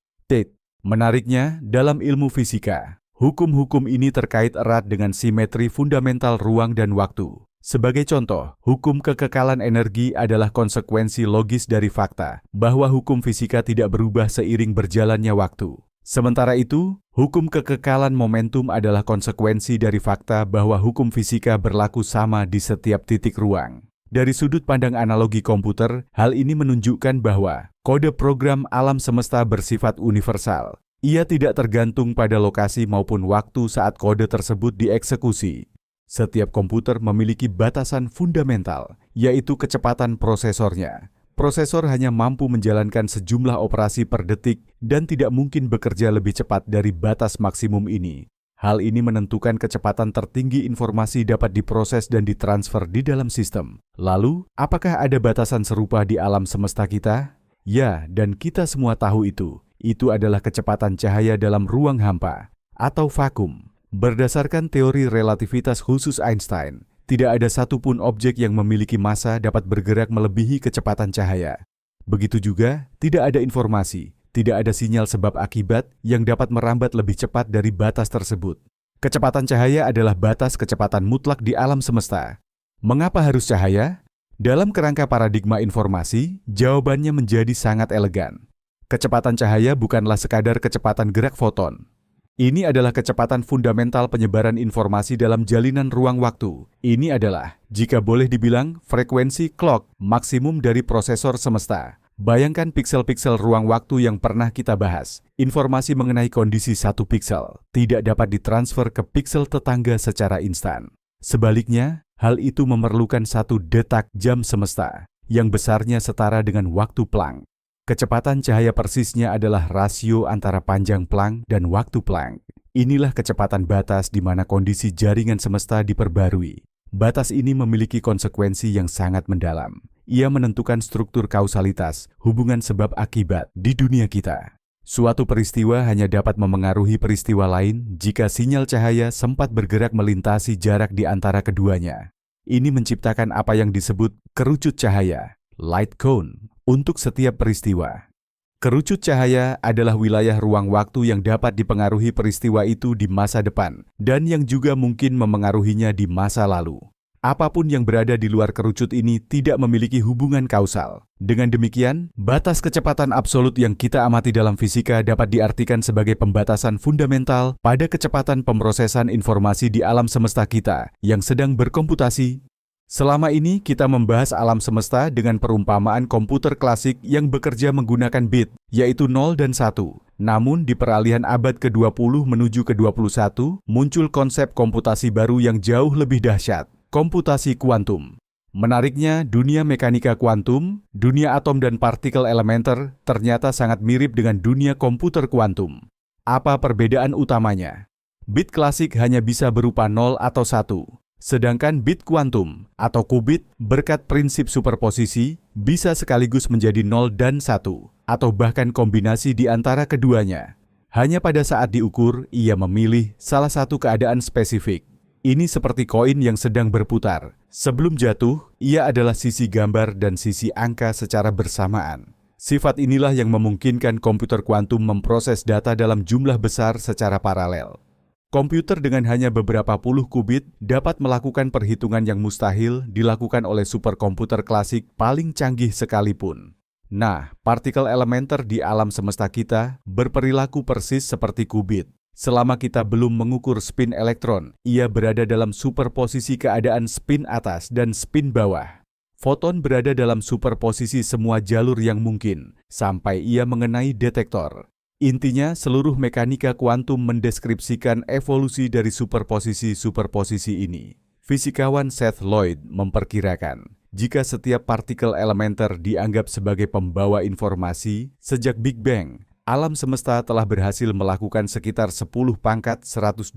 Menariknya, dalam ilmu fisika, hukum-hukum ini terkait erat dengan simetri fundamental ruang dan waktu. Sebagai contoh, hukum kekekalan energi adalah konsekuensi logis dari fakta bahwa hukum fisika tidak berubah seiring berjalannya waktu. Sementara itu, hukum kekekalan momentum adalah konsekuensi dari fakta bahwa hukum fisika berlaku sama di setiap titik ruang. Dari sudut pandang analogi komputer, hal ini menunjukkan bahwa kode program alam semesta bersifat universal. Ia tidak tergantung pada lokasi maupun waktu saat kode tersebut dieksekusi. Setiap komputer memiliki batasan fundamental, yaitu kecepatan prosesornya. Prosesor hanya mampu menjalankan sejumlah operasi per detik dan tidak mungkin bekerja lebih cepat dari batas maksimum ini. Hal ini menentukan kecepatan tertinggi informasi dapat diproses dan ditransfer di dalam sistem. Lalu, apakah ada batasan serupa di alam semesta kita? Ya, dan kita semua tahu itu. Itu adalah kecepatan cahaya dalam ruang hampa atau vakum. Berdasarkan teori relativitas khusus Einstein, tidak ada satupun objek yang memiliki massa dapat bergerak melebihi kecepatan cahaya. Begitu juga, tidak ada informasi, tidak ada sinyal sebab akibat yang dapat merambat lebih cepat dari batas tersebut. Kecepatan cahaya adalah batas kecepatan mutlak di alam semesta. Mengapa harus cahaya? Dalam kerangka paradigma informasi, jawabannya menjadi sangat elegan. Kecepatan cahaya bukanlah sekadar kecepatan gerak foton. Ini adalah kecepatan fundamental penyebaran informasi dalam jalinan ruang waktu. Ini adalah, jika boleh dibilang, frekuensi clock maksimum dari prosesor semesta. Bayangkan piksel-piksel ruang waktu yang pernah kita bahas. Informasi mengenai kondisi satu piksel tidak dapat ditransfer ke piksel tetangga secara instan. Sebaliknya, hal itu memerlukan satu detak jam semesta, yang besarnya setara dengan waktu Planck. Kecepatan cahaya persisnya adalah rasio antara panjang Planck dan waktu Planck. Inilah kecepatan batas di mana kondisi jaringan semesta diperbarui. Batas ini memiliki konsekuensi yang sangat mendalam. Ia menentukan struktur kausalitas, hubungan sebab akibat di dunia kita. Suatu peristiwa hanya dapat memengaruhi peristiwa lain jika sinyal cahaya sempat bergerak melintasi jarak di antara keduanya. Ini menciptakan apa yang disebut kerucut cahaya, light cone, untuk setiap peristiwa. Kerucut cahaya adalah wilayah ruang waktu yang dapat dipengaruhi peristiwa itu di masa depan dan yang juga mungkin memengaruhinya di masa lalu. Apapun yang berada di luar kerucut ini tidak memiliki hubungan kausal. Dengan demikian, batas kecepatan absolut yang kita amati dalam fisika dapat diartikan sebagai pembatasan fundamental pada kecepatan pemrosesan informasi di alam semesta kita yang sedang berkomputasi. Selama ini kita membahas alam semesta dengan perumpamaan komputer klasik yang bekerja menggunakan bit, yaitu 0 dan 1. Namun di peralihan abad ke-20 menuju ke-21, muncul konsep komputasi baru yang jauh lebih dahsyat, komputasi kuantum. Menariknya, dunia mekanika kuantum, dunia atom dan partikel elementer ternyata sangat mirip dengan dunia komputer kuantum. Apa perbedaan utamanya? Bit klasik hanya bisa berupa 0 atau 1. Sedangkan bit kuantum atau qubit berkat prinsip superposisi bisa sekaligus menjadi 0 dan 1 atau bahkan kombinasi di antara keduanya. Hanya pada saat diukur, ia memilih salah satu keadaan spesifik. Ini seperti koin yang sedang berputar. Sebelum jatuh, ia adalah sisi gambar dan sisi angka secara bersamaan. Sifat inilah yang memungkinkan komputer kuantum memproses data dalam jumlah besar secara paralel. Komputer dengan hanya beberapa puluh qubit dapat melakukan perhitungan yang mustahil dilakukan oleh superkomputer klasik paling canggih sekalipun. Nah, partikel elementer di alam semesta kita berperilaku persis seperti qubit. Selama kita belum mengukur spin elektron, ia berada dalam superposisi keadaan spin atas dan spin bawah. Foton berada dalam superposisi semua jalur yang mungkin, sampai ia mengenai detektor. Intinya, seluruh mekanika kuantum mendeskripsikan evolusi dari superposisi-superposisi ini. Fisikawan Seth Lloyd memperkirakan, jika setiap partikel elementer dianggap sebagai pembawa informasi, sejak Big Bang, alam semesta telah berhasil melakukan sekitar 10 pangkat 120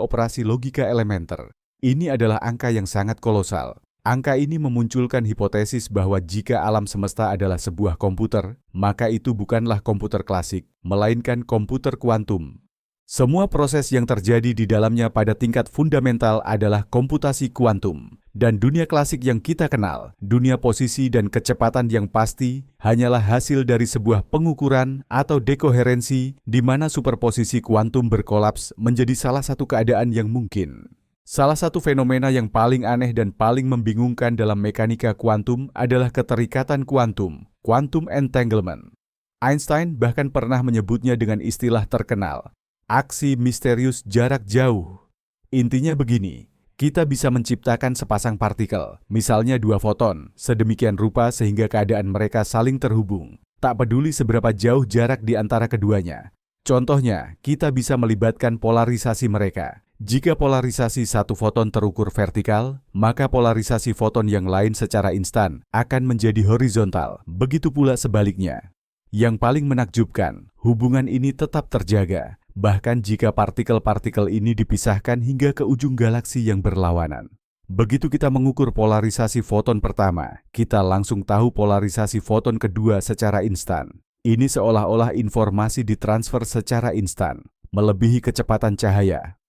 operasi logika elementer. Ini adalah angka yang sangat kolosal. Angka ini memunculkan hipotesis bahwa jika alam semesta adalah sebuah komputer, maka itu bukanlah komputer klasik, melainkan komputer kuantum. Semua proses yang terjadi di dalamnya pada tingkat fundamental adalah komputasi kuantum. Dan dunia klasik yang kita kenal, dunia posisi dan kecepatan yang pasti, hanyalah hasil dari sebuah pengukuran atau dekoherensi di mana superposisi kuantum berkolaps menjadi salah satu keadaan yang mungkin. Salah satu fenomena yang paling aneh dan paling membingungkan dalam mekanika kuantum adalah keterikatan kuantum, quantum entanglement. Einstein bahkan pernah menyebutnya dengan istilah terkenal, aksi misterius jarak jauh. Intinya begini, kita bisa menciptakan sepasang partikel, misalnya 2 foton, sedemikian rupa sehingga keadaan mereka saling terhubung, tak peduli seberapa jauh jarak di antara keduanya. Contohnya, kita bisa melibatkan polarisasi mereka. Jika polarisasi satu foton terukur vertikal, maka polarisasi foton yang lain secara instan akan menjadi horizontal. Begitu pula sebaliknya. Yang paling menakjubkan, hubungan ini tetap terjaga, bahkan jika partikel-partikel ini dipisahkan hingga ke ujung galaksi yang berlawanan. Begitu kita mengukur polarisasi foton pertama, kita langsung tahu polarisasi foton kedua secara instan. Ini seolah-olah informasi ditransfer secara instan, melebihi kecepatan cahaya.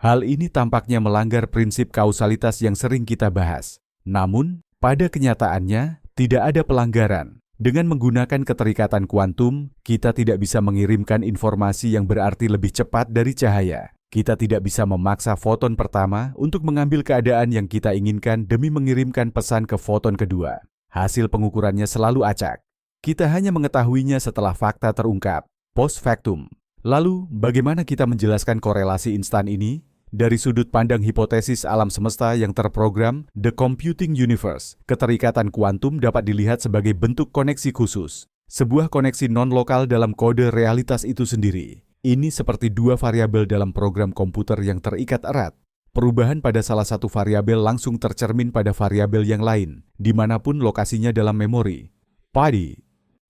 Hal ini tampaknya melanggar prinsip kausalitas yang sering kita bahas. Namun, pada kenyataannya, tidak ada pelanggaran. Dengan menggunakan keterikatan kuantum, kita tidak bisa mengirimkan informasi yang berarti lebih cepat dari cahaya. Kita tidak bisa memaksa foton pertama untuk mengambil keadaan yang kita inginkan demi mengirimkan pesan ke foton kedua. Hasil pengukurannya selalu acak. Kita hanya mengetahuinya setelah fakta terungkap, post factum. Lalu, bagaimana kita menjelaskan korelasi instan ini? Dari sudut pandang hipotesis alam semesta yang terprogram, The Computing Universe, keterikatan kuantum dapat dilihat sebagai bentuk koneksi khusus, sebuah koneksi non-lokal dalam kode realitas itu sendiri. Ini seperti dua variabel dalam program komputer yang terikat erat. Perubahan pada salah satu variabel langsung tercermin pada variabel yang lain, dimanapun lokasinya dalam memori.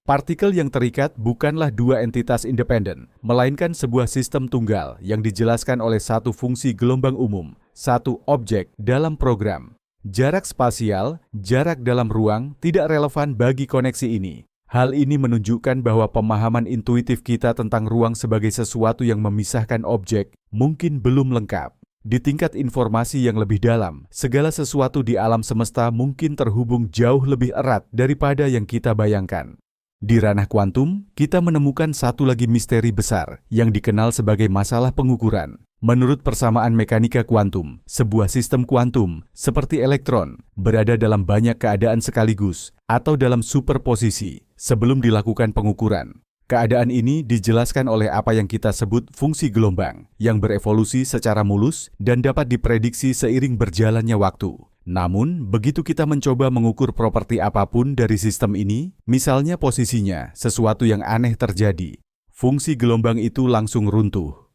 Partikel yang terikat bukanlah dua entitas independen, melainkan sebuah sistem tunggal yang dijelaskan oleh satu fungsi gelombang umum, satu objek dalam program. Jarak spasial, jarak dalam ruang tidak relevan bagi koneksi ini. Hal ini menunjukkan bahwa pemahaman intuitif kita tentang ruang sebagai sesuatu yang memisahkan objek mungkin belum lengkap. Di tingkat informasi yang lebih dalam, segala sesuatu di alam semesta mungkin terhubung jauh lebih erat daripada yang kita bayangkan. Di ranah kuantum, kita menemukan satu lagi misteri besar yang dikenal sebagai masalah pengukuran. Menurut persamaan mekanika kuantum, sebuah sistem kuantum seperti elektron berada dalam banyak keadaan sekaligus atau dalam superposisi sebelum dilakukan pengukuran. Keadaan ini dijelaskan oleh apa yang kita sebut fungsi gelombang yang berevolusi secara mulus dan dapat diprediksi seiring berjalannya waktu. Namun, begitu kita mencoba mengukur properti apapun dari sistem ini, misalnya posisinya, sesuatu yang aneh terjadi, fungsi gelombang itu langsung runtuh,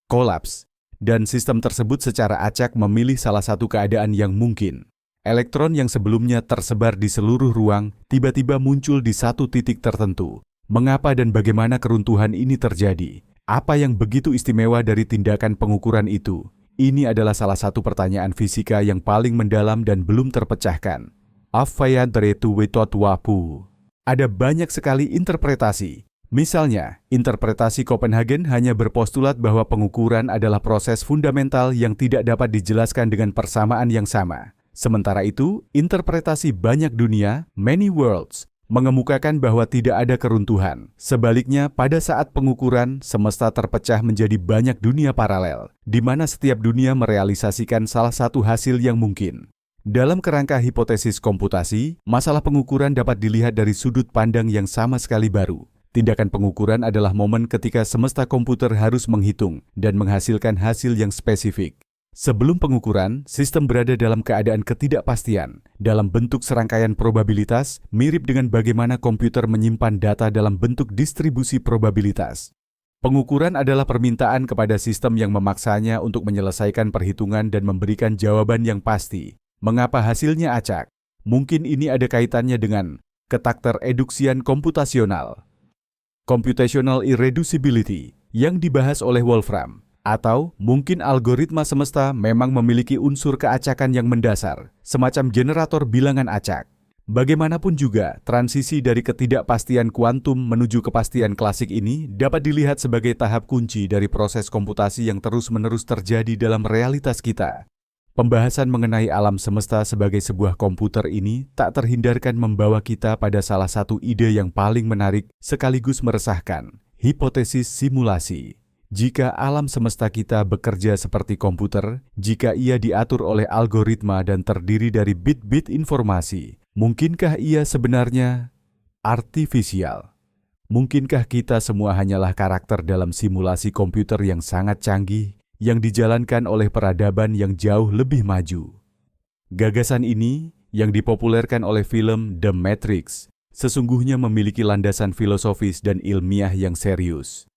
kolaps, dan sistem tersebut secara acak memilih salah satu keadaan yang mungkin. Elektron yang sebelumnya tersebar di seluruh ruang, tiba-tiba muncul di satu titik tertentu. Mengapa dan bagaimana keruntuhan ini terjadi? Apa yang begitu istimewa dari tindakan pengukuran itu? Ini adalah salah satu pertanyaan fisika yang paling mendalam dan belum terpecahkan. Ada banyak sekali interpretasi. Misalnya, interpretasi Copenhagen hanya berpostulat bahwa pengukuran adalah proses fundamental yang tidak dapat dijelaskan dengan persamaan yang sama. Sementara itu, interpretasi banyak dunia, many worlds, mengemukakan bahwa tidak ada keruntuhan. Sebaliknya, pada saat pengukuran, semesta terpecah menjadi banyak dunia paralel, di mana setiap dunia merealisasikan salah satu hasil yang mungkin. Dalam kerangka hipotesis komputasi, masalah pengukuran dapat dilihat dari sudut pandang yang sama sekali baru. Tindakan pengukuran adalah momen ketika semesta komputer harus menghitung dan menghasilkan hasil yang spesifik. Sebelum pengukuran, sistem berada dalam keadaan ketidakpastian, dalam bentuk serangkaian probabilitas, mirip dengan bagaimana komputer menyimpan data dalam bentuk distribusi probabilitas. Pengukuran adalah permintaan kepada sistem yang memaksanya untuk menyelesaikan perhitungan dan memberikan jawaban yang pasti. Mengapa hasilnya acak? Mungkin ini ada kaitannya dengan ketaktereduksian komputasional, computational irreducibility, yang dibahas oleh Wolfram. Atau mungkin algoritma semesta memang memiliki unsur keacakan yang mendasar, semacam generator bilangan acak. Bagaimanapun juga, transisi dari ketidakpastian kuantum menuju kepastian klasik ini dapat dilihat sebagai tahap kunci dari proses komputasi yang terus-menerus terjadi dalam realitas kita. Pembahasan mengenai alam semesta sebagai sebuah komputer ini tak terhindarkan membawa kita pada salah satu ide yang paling menarik sekaligus meresahkan, hipotesis simulasi. Jika alam semesta kita bekerja seperti komputer, jika ia diatur oleh algoritma dan terdiri dari bit-bit informasi, mungkinkah ia sebenarnya artifisial? Mungkinkah kita semua hanyalah karakter dalam simulasi komputer yang sangat canggih, yang dijalankan oleh peradaban yang jauh lebih maju? Gagasan ini, yang dipopulerkan oleh film The Matrix, sesungguhnya memiliki landasan filosofis dan ilmiah yang serius.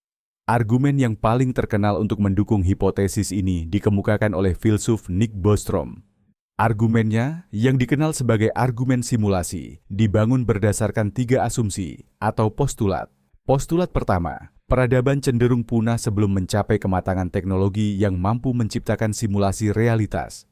Argumen yang paling terkenal untuk mendukung hipotesis ini dikemukakan oleh filsuf Nick Bostrom. Argumennya, yang dikenal sebagai argumen simulasi, dibangun berdasarkan 3 asumsi atau postulat. Postulat pertama, peradaban cenderung punah sebelum mencapai kematangan teknologi yang mampu menciptakan simulasi realitas.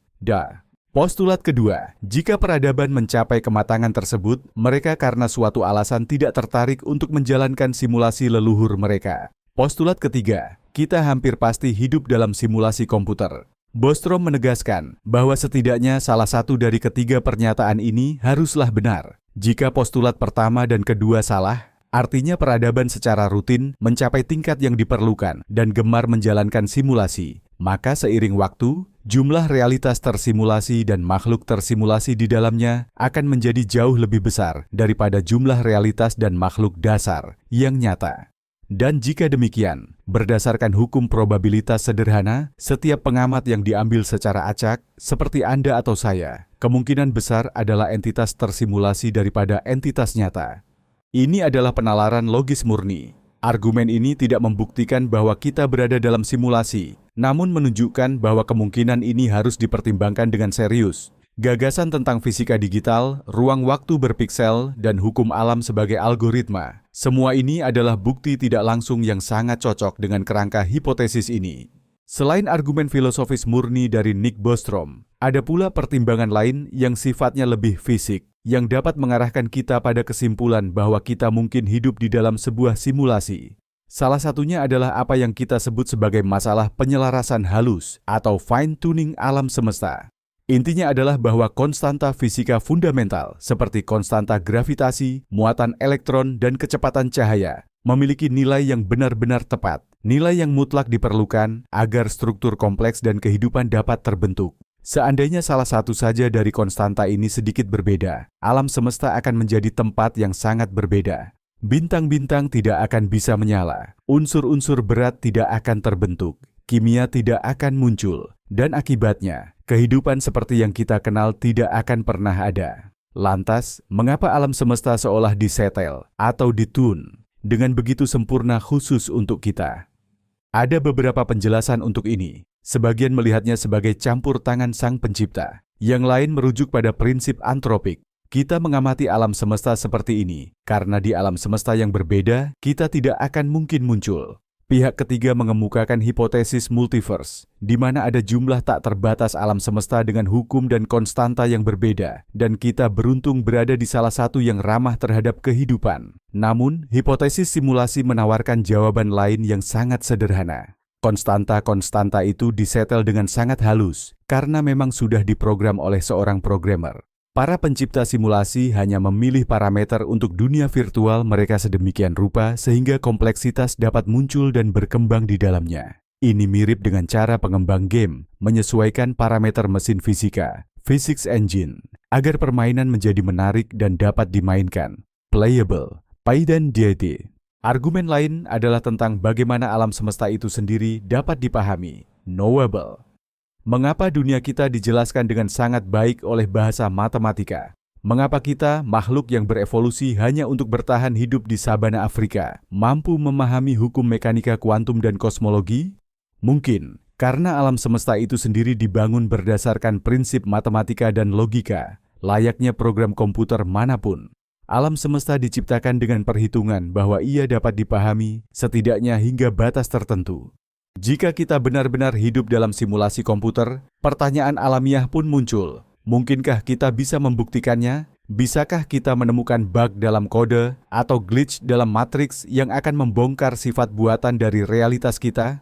Postulat kedua, jika peradaban mencapai kematangan tersebut, mereka karena suatu alasan tidak tertarik untuk menjalankan simulasi leluhur mereka. Postulat ketiga, kita hampir pasti hidup dalam simulasi komputer. Bostrom menegaskan bahwa setidaknya salah satu dari ketiga pernyataan ini haruslah benar. Jika postulat pertama dan kedua salah, artinya peradaban secara rutin mencapai tingkat yang diperlukan dan gemar menjalankan simulasi. Maka seiring waktu, jumlah realitas tersimulasi dan makhluk tersimulasi di dalamnya akan menjadi jauh lebih besar daripada jumlah realitas dan makhluk dasar yang nyata. Dan jika demikian, berdasarkan hukum probabilitas sederhana, setiap pengamat yang diambil secara acak, seperti Anda atau saya, kemungkinan besar adalah entitas tersimulasi daripada entitas nyata. Ini adalah penalaran logis murni. Argumen ini tidak membuktikan bahwa kita berada dalam simulasi, namun menunjukkan bahwa kemungkinan ini harus dipertimbangkan dengan serius. Gagasan tentang fisika digital, ruang waktu berpiksel, dan hukum alam sebagai algoritma. Semua ini adalah bukti tidak langsung yang sangat cocok dengan kerangka hipotesis ini. Selain argumen filosofis murni dari Nick Bostrom, ada pula pertimbangan lain yang sifatnya lebih fisik, yang dapat mengarahkan kita pada kesimpulan bahwa kita mungkin hidup di dalam sebuah simulasi. Salah satunya adalah apa yang kita sebut sebagai masalah penyelarasan halus atau fine-tuning alam semesta. Intinya adalah bahwa konstanta fisika fundamental seperti konstanta gravitasi, muatan elektron, dan kecepatan cahaya memiliki nilai yang benar-benar tepat, nilai yang mutlak diperlukan agar struktur kompleks dan kehidupan dapat terbentuk. Seandainya salah satu saja dari konstanta ini sedikit berbeda, alam semesta akan menjadi tempat yang sangat berbeda. Bintang-bintang tidak akan bisa menyala, unsur-unsur berat tidak akan terbentuk, kimia tidak akan muncul, dan akibatnya, kehidupan seperti yang kita kenal tidak akan pernah ada. Lantas, mengapa alam semesta seolah disetel atau ditune dengan begitu sempurna khusus untuk kita? Ada beberapa penjelasan untuk ini. Sebagian melihatnya sebagai campur tangan Sang Pencipta. Yang lain merujuk pada prinsip antropik. Kita mengamati alam semesta seperti ini, karena di alam semesta yang berbeda, kita tidak akan mungkin muncul. Pihak ketiga mengemukakan hipotesis multiverse, di mana ada jumlah tak terbatas alam semesta dengan hukum dan konstanta yang berbeda, dan kita beruntung berada di salah satu yang ramah terhadap kehidupan. Namun, hipotesis simulasi menawarkan jawaban lain yang sangat sederhana. Konstanta-konstanta itu disetel dengan sangat halus, karena memang sudah diprogram oleh seorang programmer. Para pencipta simulasi hanya memilih parameter untuk dunia virtual mereka sedemikian rupa sehingga kompleksitas dapat muncul dan berkembang di dalamnya. Ini mirip dengan cara pengembang game menyesuaikan parameter mesin fisika, physics engine, agar permainan menjadi menarik dan dapat dimainkan, playable, dan deity. Argumen lain adalah tentang bagaimana alam semesta itu sendiri dapat dipahami, knowable. Mengapa dunia kita dijelaskan dengan sangat baik oleh bahasa matematika? Mengapa kita, makhluk yang berevolusi hanya untuk bertahan hidup di sabana Afrika, mampu memahami hukum mekanika kuantum dan kosmologi? Mungkin, karena alam semesta itu sendiri dibangun berdasarkan prinsip matematika dan logika, layaknya program komputer manapun. Alam semesta diciptakan dengan perhitungan bahwa ia dapat dipahami, setidaknya hingga batas tertentu. Jika kita benar-benar hidup dalam simulasi komputer, pertanyaan alamiah pun muncul. Mungkinkah kita bisa membuktikannya? Bisakah kita menemukan bug dalam kode atau glitch dalam matriks yang akan membongkar sifat buatan dari realitas kita?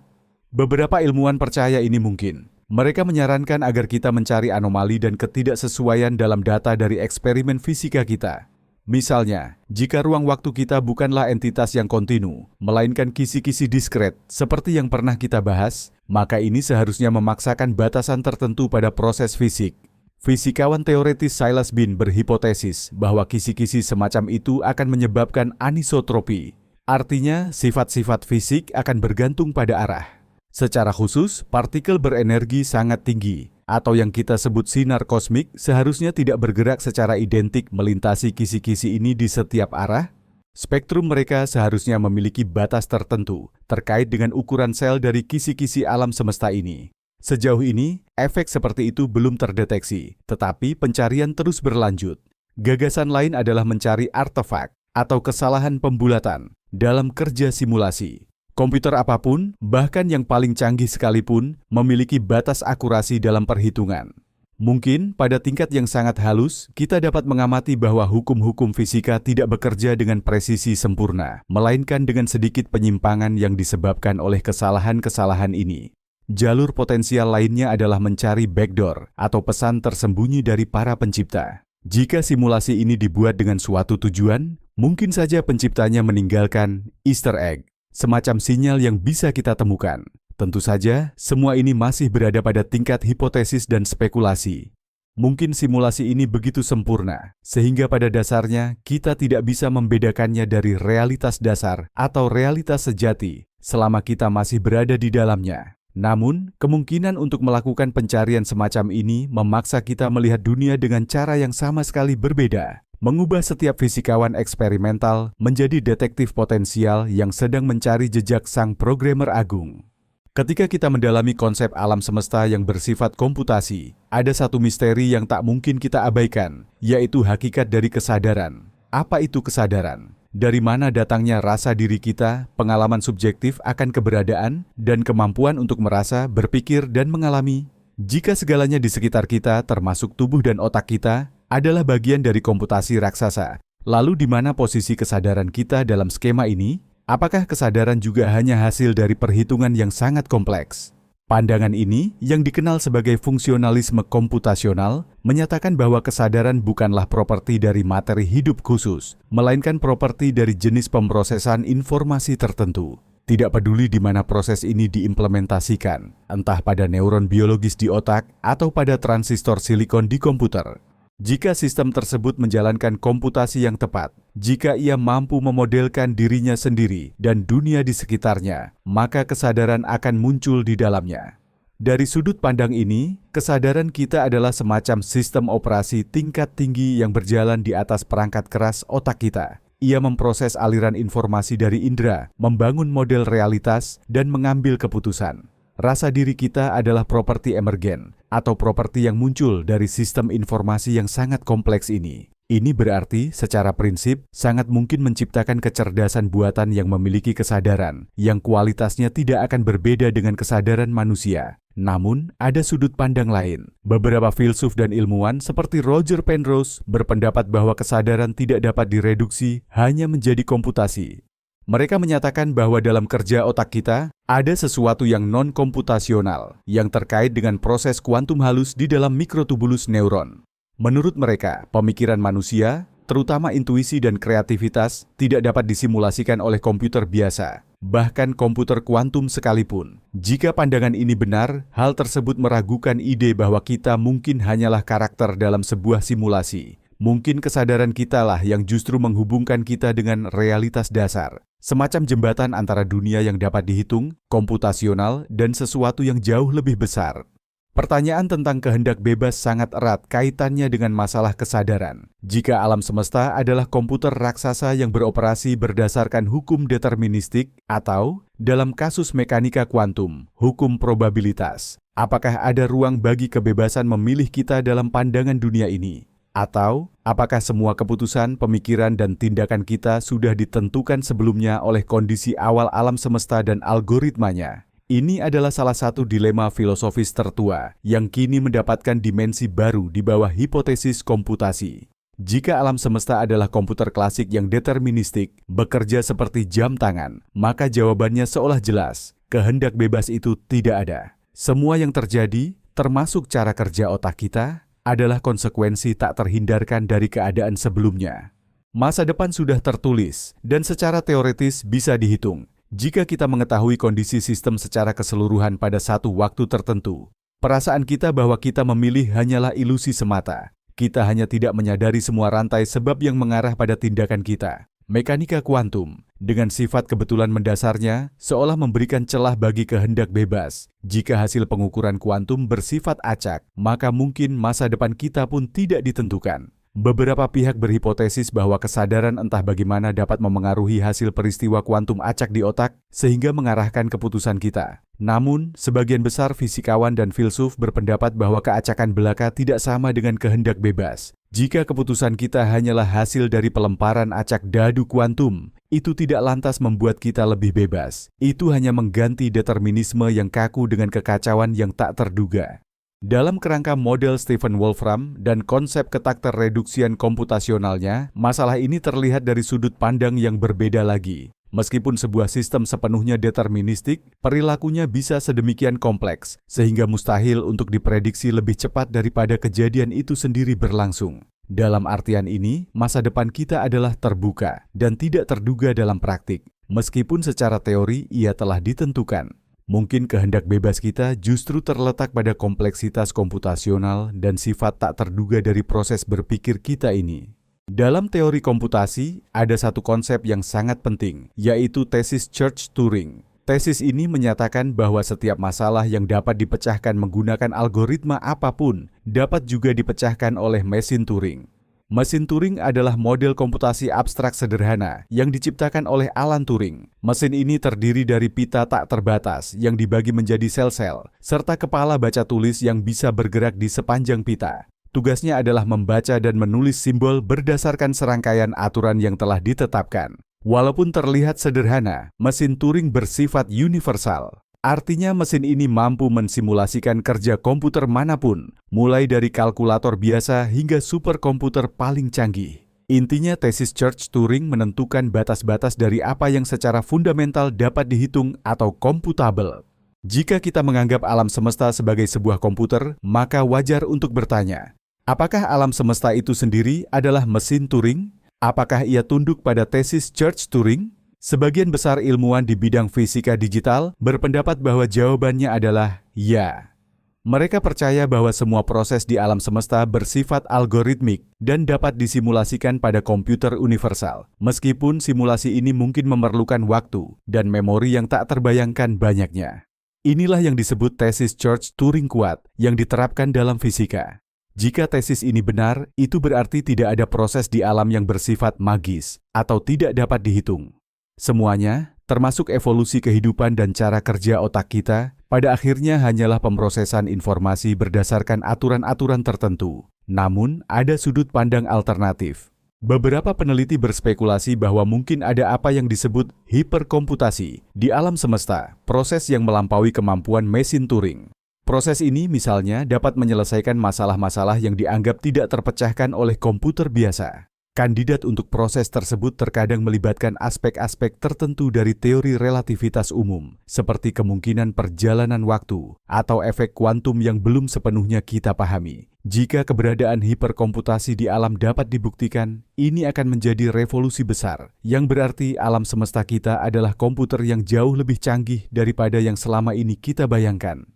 Beberapa ilmuwan percaya ini mungkin. Mereka menyarankan agar kita mencari anomali dan ketidaksesuaian dalam data dari eksperimen fisika kita. Misalnya, jika ruang waktu kita bukanlah entitas yang kontinu, melainkan kisi-kisi diskret seperti yang pernah kita bahas, maka ini seharusnya memaksakan batasan tertentu pada proses fisik. Fisikawan teoretis Silas Bean berhipotesis bahwa kisi-kisi semacam itu akan menyebabkan anisotropi. Artinya, sifat-sifat fisik akan bergantung pada arah. Secara khusus, partikel berenergi sangat tinggi, atau yang kita sebut sinar kosmik, seharusnya tidak bergerak secara identik melintasi kisi-kisi ini di setiap arah. Spektrum mereka seharusnya memiliki batas tertentu terkait dengan ukuran sel dari kisi-kisi alam semesta ini. Sejauh ini, efek seperti itu belum terdeteksi, tetapi pencarian terus berlanjut. Gagasan lain adalah mencari artefak atau kesalahan pembulatan dalam kerja simulasi. Komputer apapun, bahkan yang paling canggih sekalipun, memiliki batas akurasi dalam perhitungan. Mungkin pada tingkat yang sangat halus, kita dapat mengamati bahwa hukum-hukum fisika tidak bekerja dengan presisi sempurna, melainkan dengan sedikit penyimpangan yang disebabkan oleh kesalahan-kesalahan ini. Jalur potensial lainnya adalah mencari backdoor atau pesan tersembunyi dari para pencipta. Jika simulasi ini dibuat dengan suatu tujuan, mungkin saja penciptanya meninggalkan Easter egg, semacam sinyal yang bisa kita temukan. Tentu saja, semua ini masih berada pada tingkat hipotesis dan spekulasi. Mungkin simulasi ini begitu sempurna, sehingga pada dasarnya kita tidak bisa membedakannya dari realitas dasar atau realitas sejati selama kita masih berada di dalamnya. Namun, kemungkinan untuk melakukan pencarian semacam ini memaksa kita melihat dunia dengan cara yang sama sekali berbeda, mengubah setiap fisikawan eksperimental menjadi detektif potensial yang sedang mencari jejak sang programmer agung. Ketika kita mendalami konsep alam semesta yang bersifat komputasi, ada satu misteri yang tak mungkin kita abaikan, yaitu hakikat dari kesadaran. Apa itu kesadaran? Dari mana datangnya rasa diri kita, pengalaman subjektif akan keberadaan, dan kemampuan untuk merasa, berpikir, dan mengalami? Jika segalanya di sekitar kita, termasuk tubuh dan otak kita, adalah bagian dari komputasi raksasa, lalu di mana posisi kesadaran kita dalam skema ini? Apakah kesadaran juga hanya hasil dari perhitungan yang sangat kompleks? Pandangan ini, yang dikenal sebagai fungsionalisme komputasional, menyatakan bahwa kesadaran bukanlah properti dari materi hidup khusus, melainkan properti dari jenis pemrosesan informasi tertentu. Tidak peduli di mana proses ini diimplementasikan, entah pada neuron biologis di otak atau pada transistor silikon di komputer. Jika sistem tersebut menjalankan komputasi yang tepat, jika ia mampu memodelkan dirinya sendiri dan dunia di sekitarnya, maka kesadaran akan muncul di dalamnya. Dari sudut pandang ini, kesadaran kita adalah semacam sistem operasi tingkat tinggi yang berjalan di atas perangkat keras otak kita. Ia memproses aliran informasi dari indera, membangun model realitas, dan mengambil keputusan. Rasa diri kita adalah properti emergen, atau properti yang muncul dari sistem informasi yang sangat kompleks ini. Ini berarti, secara prinsip, sangat mungkin menciptakan kecerdasan buatan yang memiliki kesadaran, yang kualitasnya tidak akan berbeda dengan kesadaran manusia. Namun, ada sudut pandang lain. Beberapa filsuf dan ilmuwan seperti Roger Penrose berpendapat bahwa kesadaran tidak dapat direduksi hanya menjadi komputasi. Mereka menyatakan bahwa dalam kerja otak kita, ada sesuatu yang non-komputasional yang terkait dengan proses kuantum halus di dalam mikrotubulus neuron. Menurut mereka, pemikiran manusia, terutama intuisi dan kreativitas, tidak dapat disimulasikan oleh komputer biasa, bahkan komputer kuantum sekalipun. Jika pandangan ini benar, hal tersebut meragukan ide bahwa kita mungkin hanyalah karakter dalam sebuah simulasi. Mungkin kesadaran kitalah yang justru menghubungkan kita dengan realitas dasar, semacam jembatan antara dunia yang dapat dihitung, komputasional, dan sesuatu yang jauh lebih besar. Pertanyaan tentang kehendak bebas sangat erat kaitannya dengan masalah kesadaran. Jika alam semesta adalah komputer raksasa yang beroperasi berdasarkan hukum deterministik atau, dalam kasus mekanika kuantum, hukum probabilitas, apakah ada ruang bagi kebebasan memilih kita dalam pandangan dunia ini? Atau, apakah semua keputusan, pemikiran, dan tindakan kita sudah ditentukan sebelumnya oleh kondisi awal alam semesta dan algoritmanya? Ini adalah salah satu dilema filosofis tertua yang kini mendapatkan dimensi baru di bawah hipotesis komputasi. Jika alam semesta adalah komputer klasik yang deterministik, bekerja seperti jam tangan, maka jawabannya seolah jelas, kehendak bebas itu tidak ada. Semua yang terjadi, termasuk cara kerja otak kita, adalah konsekuensi tak terhindarkan dari keadaan sebelumnya. Masa depan sudah tertulis dan secara teoretis bisa dihitung. Jika kita mengetahui kondisi sistem secara keseluruhan pada satu waktu tertentu, perasaan kita bahwa kita memilih hanyalah ilusi semata. Kita hanya tidak menyadari semua rantai sebab yang mengarah pada tindakan kita. Mekanika kuantum, dengan sifat kebetulan mendasarnya, seolah memberikan celah bagi kehendak bebas. Jika hasil pengukuran kuantum bersifat acak, maka mungkin masa depan kita pun tidak ditentukan. Beberapa pihak berhipotesis bahwa kesadaran entah bagaimana dapat memengaruhi hasil peristiwa kuantum acak di otak, sehingga mengarahkan keputusan kita. Namun, sebagian besar fisikawan dan filsuf berpendapat bahwa keacakan belaka tidak sama dengan kehendak bebas. Jika keputusan kita hanyalah hasil dari pelemparan acak dadu kuantum, itu tidak lantas membuat kita lebih bebas. Itu hanya mengganti determinisme yang kaku dengan kekacauan yang tak terduga. Dalam kerangka model Stephen Wolfram dan konsep ketakterreduksian komputasionalnya, masalah ini terlihat dari sudut pandang yang berbeda lagi. Meskipun sebuah sistem sepenuhnya deterministik, perilakunya bisa sedemikian kompleks, sehingga mustahil untuk diprediksi lebih cepat daripada kejadian itu sendiri berlangsung. Dalam artian ini, masa depan kita adalah terbuka dan tidak terduga dalam praktik, meskipun secara teori ia telah ditentukan. Mungkin kehendak bebas kita justru terletak pada kompleksitas komputasional dan sifat tak terduga dari proses berpikir kita ini. Dalam teori komputasi, ada satu konsep yang sangat penting, yaitu tesis Church-Turing. Tesis ini menyatakan bahwa setiap masalah yang dapat dipecahkan menggunakan algoritma apapun dapat juga dipecahkan oleh mesin Turing. Mesin Turing adalah model komputasi abstrak sederhana yang diciptakan oleh Alan Turing. Mesin ini terdiri dari pita tak terbatas yang dibagi menjadi sel-sel, serta kepala baca tulis yang bisa bergerak di sepanjang pita. Tugasnya adalah membaca dan menulis simbol berdasarkan serangkaian aturan yang telah ditetapkan. Walaupun terlihat sederhana, mesin Turing bersifat universal. Artinya mesin ini mampu mensimulasikan kerja komputer manapun, mulai dari kalkulator biasa hingga superkomputer paling canggih. Intinya tesis Church-Turing menentukan batas-batas dari apa yang secara fundamental dapat dihitung atau computable. Jika kita menganggap alam semesta sebagai sebuah komputer, maka wajar untuk bertanya, apakah alam semesta itu sendiri adalah mesin Turing? Apakah ia tunduk pada tesis Church-Turing? Sebagian besar ilmuwan di bidang fisika digital berpendapat bahwa jawabannya adalah ya. Mereka percaya bahwa semua proses di alam semesta bersifat algoritmik dan dapat disimulasikan pada komputer universal, meskipun simulasi ini mungkin memerlukan waktu dan memori yang tak terbayangkan banyaknya. Inilah yang disebut tesis Church-Turing kuat yang diterapkan dalam fisika. Jika tesis ini benar, itu berarti tidak ada proses di alam yang bersifat magis atau tidak dapat dihitung. Semuanya, termasuk evolusi kehidupan dan cara kerja otak kita, pada akhirnya hanyalah pemrosesan informasi berdasarkan aturan-aturan tertentu. Namun, ada sudut pandang alternatif. Beberapa peneliti berspekulasi bahwa mungkin ada apa yang disebut hiperkomputasi di alam semesta, proses yang melampaui kemampuan mesin Turing. Proses ini misalnya dapat menyelesaikan masalah-masalah yang dianggap tidak terpecahkan oleh komputer biasa. Kandidat untuk proses tersebut terkadang melibatkan aspek-aspek tertentu dari teori relativitas umum, seperti kemungkinan perjalanan waktu atau efek kuantum yang belum sepenuhnya kita pahami. Jika keberadaan hiperkomputasi di alam dapat dibuktikan, ini akan menjadi revolusi besar, yang berarti alam semesta kita adalah komputer yang jauh lebih canggih daripada yang selama ini kita bayangkan.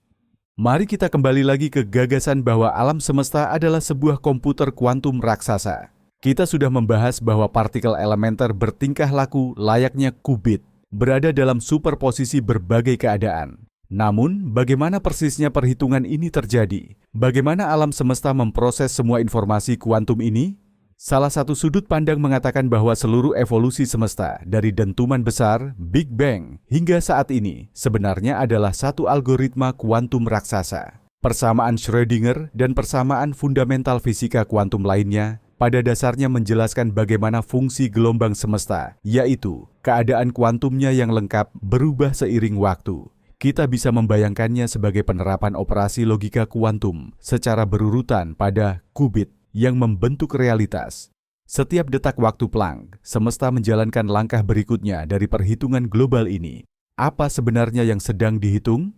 Mari kita kembali lagi ke gagasan bahwa alam semesta adalah sebuah komputer kuantum raksasa. Kita sudah membahas bahwa partikel elementer bertingkah laku layaknya qubit, berada dalam superposisi berbagai keadaan. Namun, bagaimana persisnya perhitungan ini terjadi? Bagaimana alam semesta memproses semua informasi kuantum ini? Salah satu sudut pandang mengatakan bahwa seluruh evolusi semesta, dari dentuman besar, Big Bang, hingga saat ini, sebenarnya adalah satu algoritma kuantum raksasa. Persamaan Schrödinger dan persamaan fundamental fisika kuantum lainnya pada dasarnya menjelaskan bagaimana fungsi gelombang semesta, yaitu keadaan kuantumnya yang lengkap berubah seiring waktu. Kita bisa membayangkannya sebagai penerapan operasi logika kuantum secara berurutan pada qubit yang membentuk realitas. Setiap detak waktu Planck, semesta menjalankan langkah berikutnya dari perhitungan global ini. Apa sebenarnya yang sedang dihitung?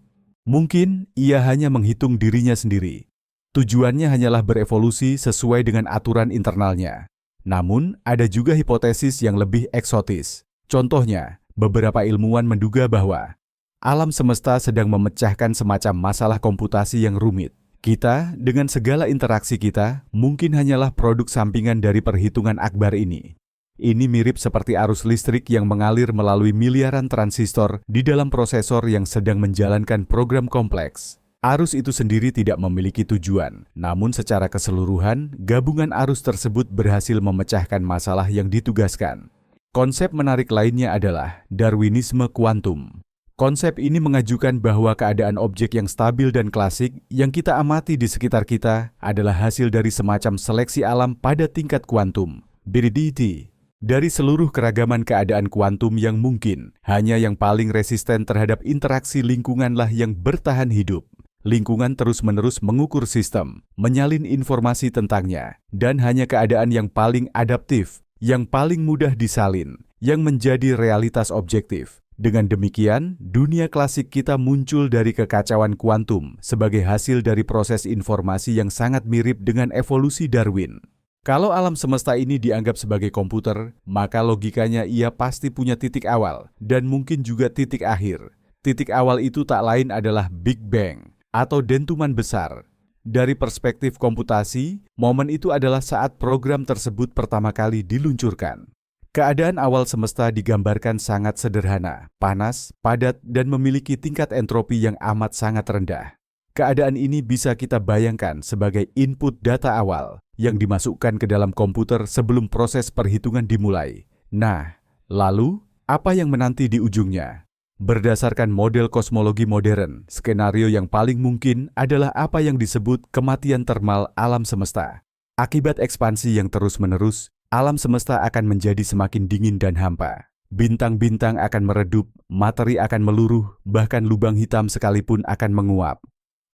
Mungkin ia hanya menghitung dirinya sendiri. Tujuannya hanyalah berevolusi sesuai dengan aturan internalnya. Namun, ada juga hipotesis yang lebih eksotis. Contohnya, beberapa ilmuwan menduga bahwa alam semesta sedang memecahkan semacam masalah komputasi yang rumit. Kita, dengan segala interaksi kita, mungkin hanyalah produk sampingan dari perhitungan akbar ini. Ini mirip seperti arus listrik yang mengalir melalui miliaran transistor di dalam prosesor yang sedang menjalankan program kompleks. Arus itu sendiri tidak memiliki tujuan, namun secara keseluruhan, gabungan arus tersebut berhasil memecahkan masalah yang ditugaskan. Konsep menarik lainnya adalah Darwinisme kuantum. Konsep ini mengajukan bahwa keadaan objek yang stabil dan klasik yang kita amati di sekitar kita adalah hasil dari semacam seleksi alam pada tingkat kuantum, BDT. Dari seluruh keragaman keadaan kuantum yang mungkin, hanya yang paling resisten terhadap interaksi lingkunganlah yang bertahan hidup. Lingkungan terus-menerus mengukur sistem, menyalin informasi tentangnya, dan hanya keadaan yang paling adaptif, yang paling mudah disalin, yang menjadi realitas objektif. Dengan demikian, dunia klasik kita muncul dari kekacauan kuantum sebagai hasil dari proses informasi yang sangat mirip dengan evolusi Darwin. Kalau alam semesta ini dianggap sebagai komputer, maka logikanya ia pasti punya titik awal dan mungkin juga titik akhir. Titik awal itu tak lain adalah Big Bang atau dentuman besar. Dari perspektif komputasi, momen itu adalah saat program tersebut pertama kali diluncurkan. Keadaan awal semesta digambarkan sangat sederhana, panas, padat, dan memiliki tingkat entropi yang amat sangat rendah. Keadaan ini bisa kita bayangkan sebagai input data awal yang dimasukkan ke dalam komputer sebelum proses perhitungan dimulai. Nah, lalu apa yang menanti di ujungnya? Berdasarkan model kosmologi modern, skenario yang paling mungkin adalah apa yang disebut kematian termal alam semesta. Akibat ekspansi yang terus-menerus, alam semesta akan menjadi semakin dingin dan hampa. Bintang-bintang akan meredup, materi akan meluruh, bahkan lubang hitam sekalipun akan menguap.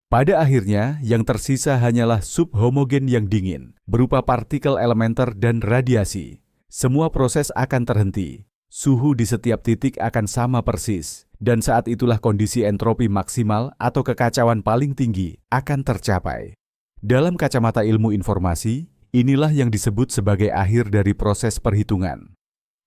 Pada akhirnya, yang tersisa hanyalah subhomogen yang dingin, berupa partikel elementer dan radiasi. Semua proses akan terhenti. Suhu di setiap titik akan sama persis, dan saat itulah kondisi entropi maksimal atau kekacauan paling tinggi akan tercapai. Dalam kacamata ilmu informasi, inilah yang disebut sebagai akhir dari proses perhitungan.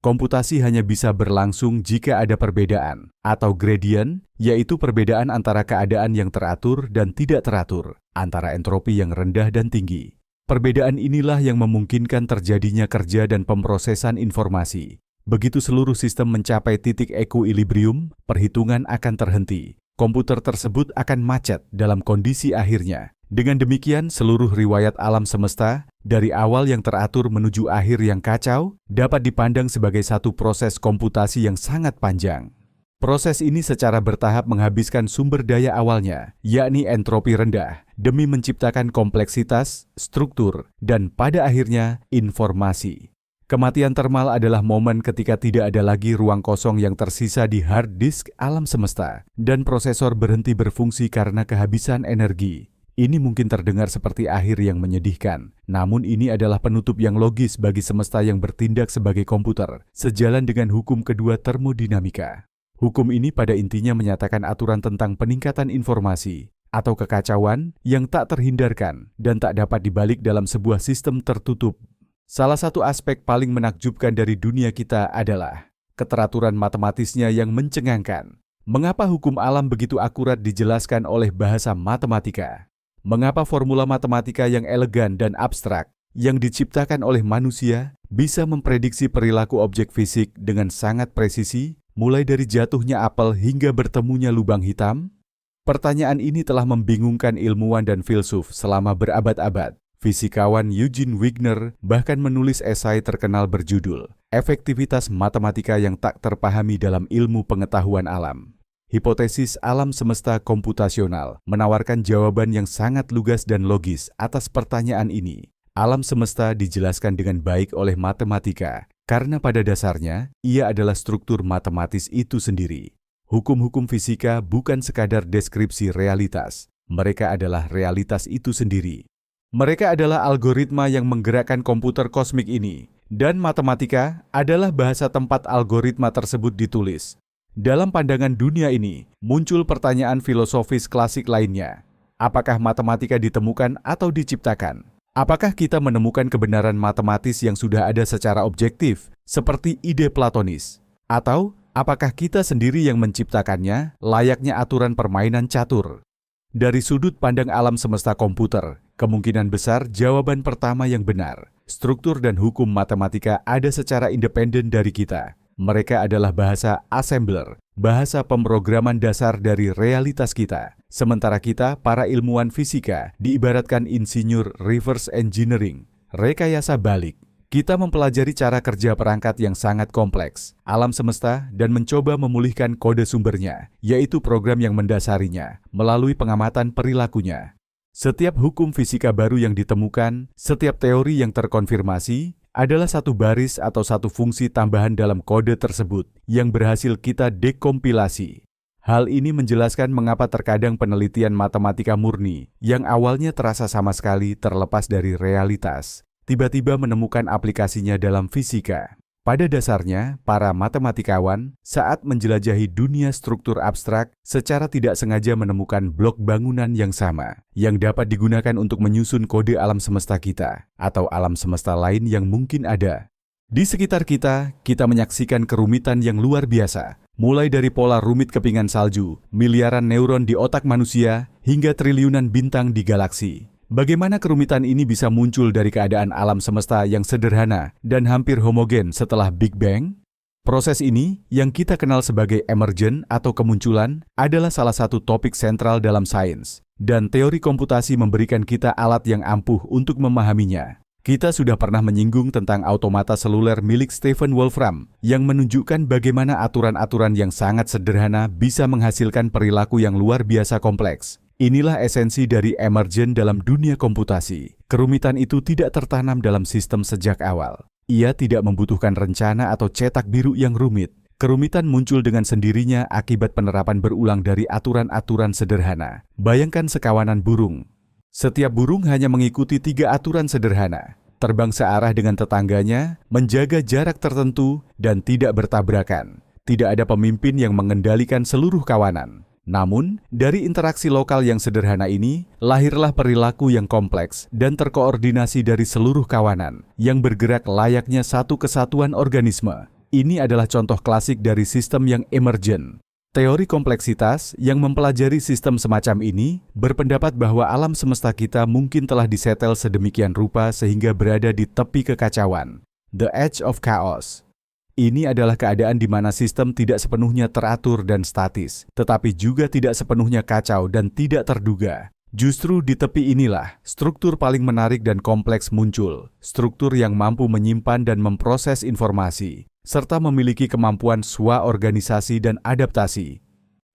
Komputasi hanya bisa berlangsung jika ada perbedaan, atau gradient, yaitu perbedaan antara keadaan yang teratur dan tidak teratur, antara entropi yang rendah dan tinggi. Perbedaan inilah yang memungkinkan terjadinya kerja dan pemrosesan informasi. Begitu seluruh sistem mencapai titik equilibrium, perhitungan akan terhenti. Komputer tersebut akan macet dalam kondisi akhirnya. Dengan demikian, seluruh riwayat alam semesta, dari awal yang teratur menuju akhir yang kacau, dapat dipandang sebagai satu proses komputasi yang sangat panjang. Proses ini secara bertahap menghabiskan sumber daya awalnya, yakni entropi rendah, demi menciptakan kompleksitas, struktur, dan pada akhirnya informasi. Kematian termal adalah momen ketika tidak ada lagi ruang kosong yang tersisa di hard disk alam semesta, dan prosesor berhenti berfungsi karena kehabisan energi. Ini mungkin terdengar seperti akhir yang menyedihkan, namun ini adalah penutup yang logis bagi semesta yang bertindak sebagai komputer, sejalan dengan hukum kedua termodinamika. Hukum ini pada intinya menyatakan aturan tentang peningkatan informasi, atau kekacauan yang tak terhindarkan dan tak dapat dibalik dalam sebuah sistem tertutup. Salah satu aspek paling menakjubkan dari dunia kita adalah keteraturan matematisnya yang mencengangkan. Mengapa hukum alam begitu akurat dijelaskan oleh bahasa matematika? Mengapa formula matematika yang elegan dan abstrak yang diciptakan oleh manusia bisa memprediksi perilaku objek fisik dengan sangat presisi, mulai dari jatuhnya apel hingga bertemunya lubang hitam? Pertanyaan ini telah membingungkan ilmuwan dan filsuf selama berabad-abad. Fisikawan Eugene Wigner bahkan menulis esai terkenal berjudul Efektivitas Matematika yang Tak Terpahami dalam Ilmu Pengetahuan Alam. Hipotesis alam semesta komputasional menawarkan jawaban yang sangat lugas dan logis atas pertanyaan ini. Alam semesta dijelaskan dengan baik oleh matematika, karena pada dasarnya ia adalah struktur matematis itu sendiri. Hukum-hukum fisika bukan sekadar deskripsi realitas, mereka adalah realitas itu sendiri. Mereka adalah algoritma yang menggerakkan komputer kosmik ini, dan matematika adalah bahasa tempat algoritma tersebut ditulis. Dalam pandangan dunia ini, muncul pertanyaan filosofis klasik lainnya. Apakah matematika ditemukan atau diciptakan? Apakah kita menemukan kebenaran matematis yang sudah ada secara objektif, seperti ide Platonis? Atau apakah kita sendiri yang menciptakannya, layaknya aturan permainan catur? Dari sudut pandang alam semesta komputer, kemungkinan besar jawaban pertama yang benar. Struktur dan hukum matematika ada secara independen dari kita. Mereka adalah bahasa assembler, bahasa pemrograman dasar dari realitas kita. Sementara kita, para ilmuwan fisika, diibaratkan insinyur reverse engineering, rekayasa balik. Kita mempelajari cara kerja perangkat yang sangat kompleks, alam semesta, dan mencoba memulihkan kode sumbernya, yaitu program yang mendasarinya, melalui pengamatan perilakunya. Setiap hukum fisika baru yang ditemukan, setiap teori yang terkonfirmasi, adalah satu baris atau satu fungsi tambahan dalam kode tersebut yang berhasil kita dekompilasi. Hal ini menjelaskan mengapa terkadang penelitian matematika murni, yang awalnya terasa sama sekali terlepas dari realitas, tiba-tiba menemukan aplikasinya dalam fisika. Pada dasarnya, para matematikawan saat menjelajahi dunia struktur abstrak secara tidak sengaja menemukan blok bangunan yang sama, yang dapat digunakan untuk menyusun kode alam semesta kita, atau alam semesta lain yang mungkin ada. Di sekitar kita, kita menyaksikan kerumitan yang luar biasa, Mulai dari pola rumit kepingan salju, miliaran neuron di otak manusia, hingga triliunan bintang di galaksi. Bagaimana kerumitan ini bisa muncul dari keadaan alam semesta yang sederhana dan hampir homogen setelah Big Bang? Proses ini, yang kita kenal sebagai emergen atau kemunculan, adalah salah satu topik sentral dalam sains, dan teori komputasi memberikan kita alat yang ampuh untuk memahaminya. Kita sudah pernah menyinggung tentang automata seluler milik Stephen Wolfram yang menunjukkan bagaimana aturan-aturan yang sangat sederhana bisa menghasilkan perilaku yang luar biasa kompleks. Inilah esensi dari emergen dalam dunia komputasi. Kerumitan itu tidak tertanam dalam sistem sejak awal. Ia tidak membutuhkan rencana atau cetak biru yang rumit. Kerumitan muncul dengan sendirinya akibat penerapan berulang dari aturan-aturan sederhana. Bayangkan sekawanan burung. Setiap burung hanya mengikuti 3 aturan sederhana. Terbang searah dengan tetangganya, menjaga jarak tertentu, dan tidak bertabrakan. Tidak ada pemimpin yang mengendalikan seluruh kawanan. Namun, dari interaksi lokal yang sederhana ini, lahirlah perilaku yang kompleks dan terkoordinasi dari seluruh kawanan, yang bergerak layaknya satu kesatuan organisme. Ini adalah contoh klasik dari sistem yang emergen. Teori kompleksitas yang mempelajari sistem semacam ini berpendapat bahwa alam semesta kita mungkin telah disetel sedemikian rupa sehingga berada di tepi kekacauan, the edge of chaos. Ini adalah keadaan di mana sistem tidak sepenuhnya teratur dan statis, tetapi juga tidak sepenuhnya kacau dan tidak terduga. Justru di tepi inilah struktur paling menarik dan kompleks muncul, struktur yang mampu menyimpan dan memproses informasi, serta memiliki kemampuan swa-organisasi dan adaptasi.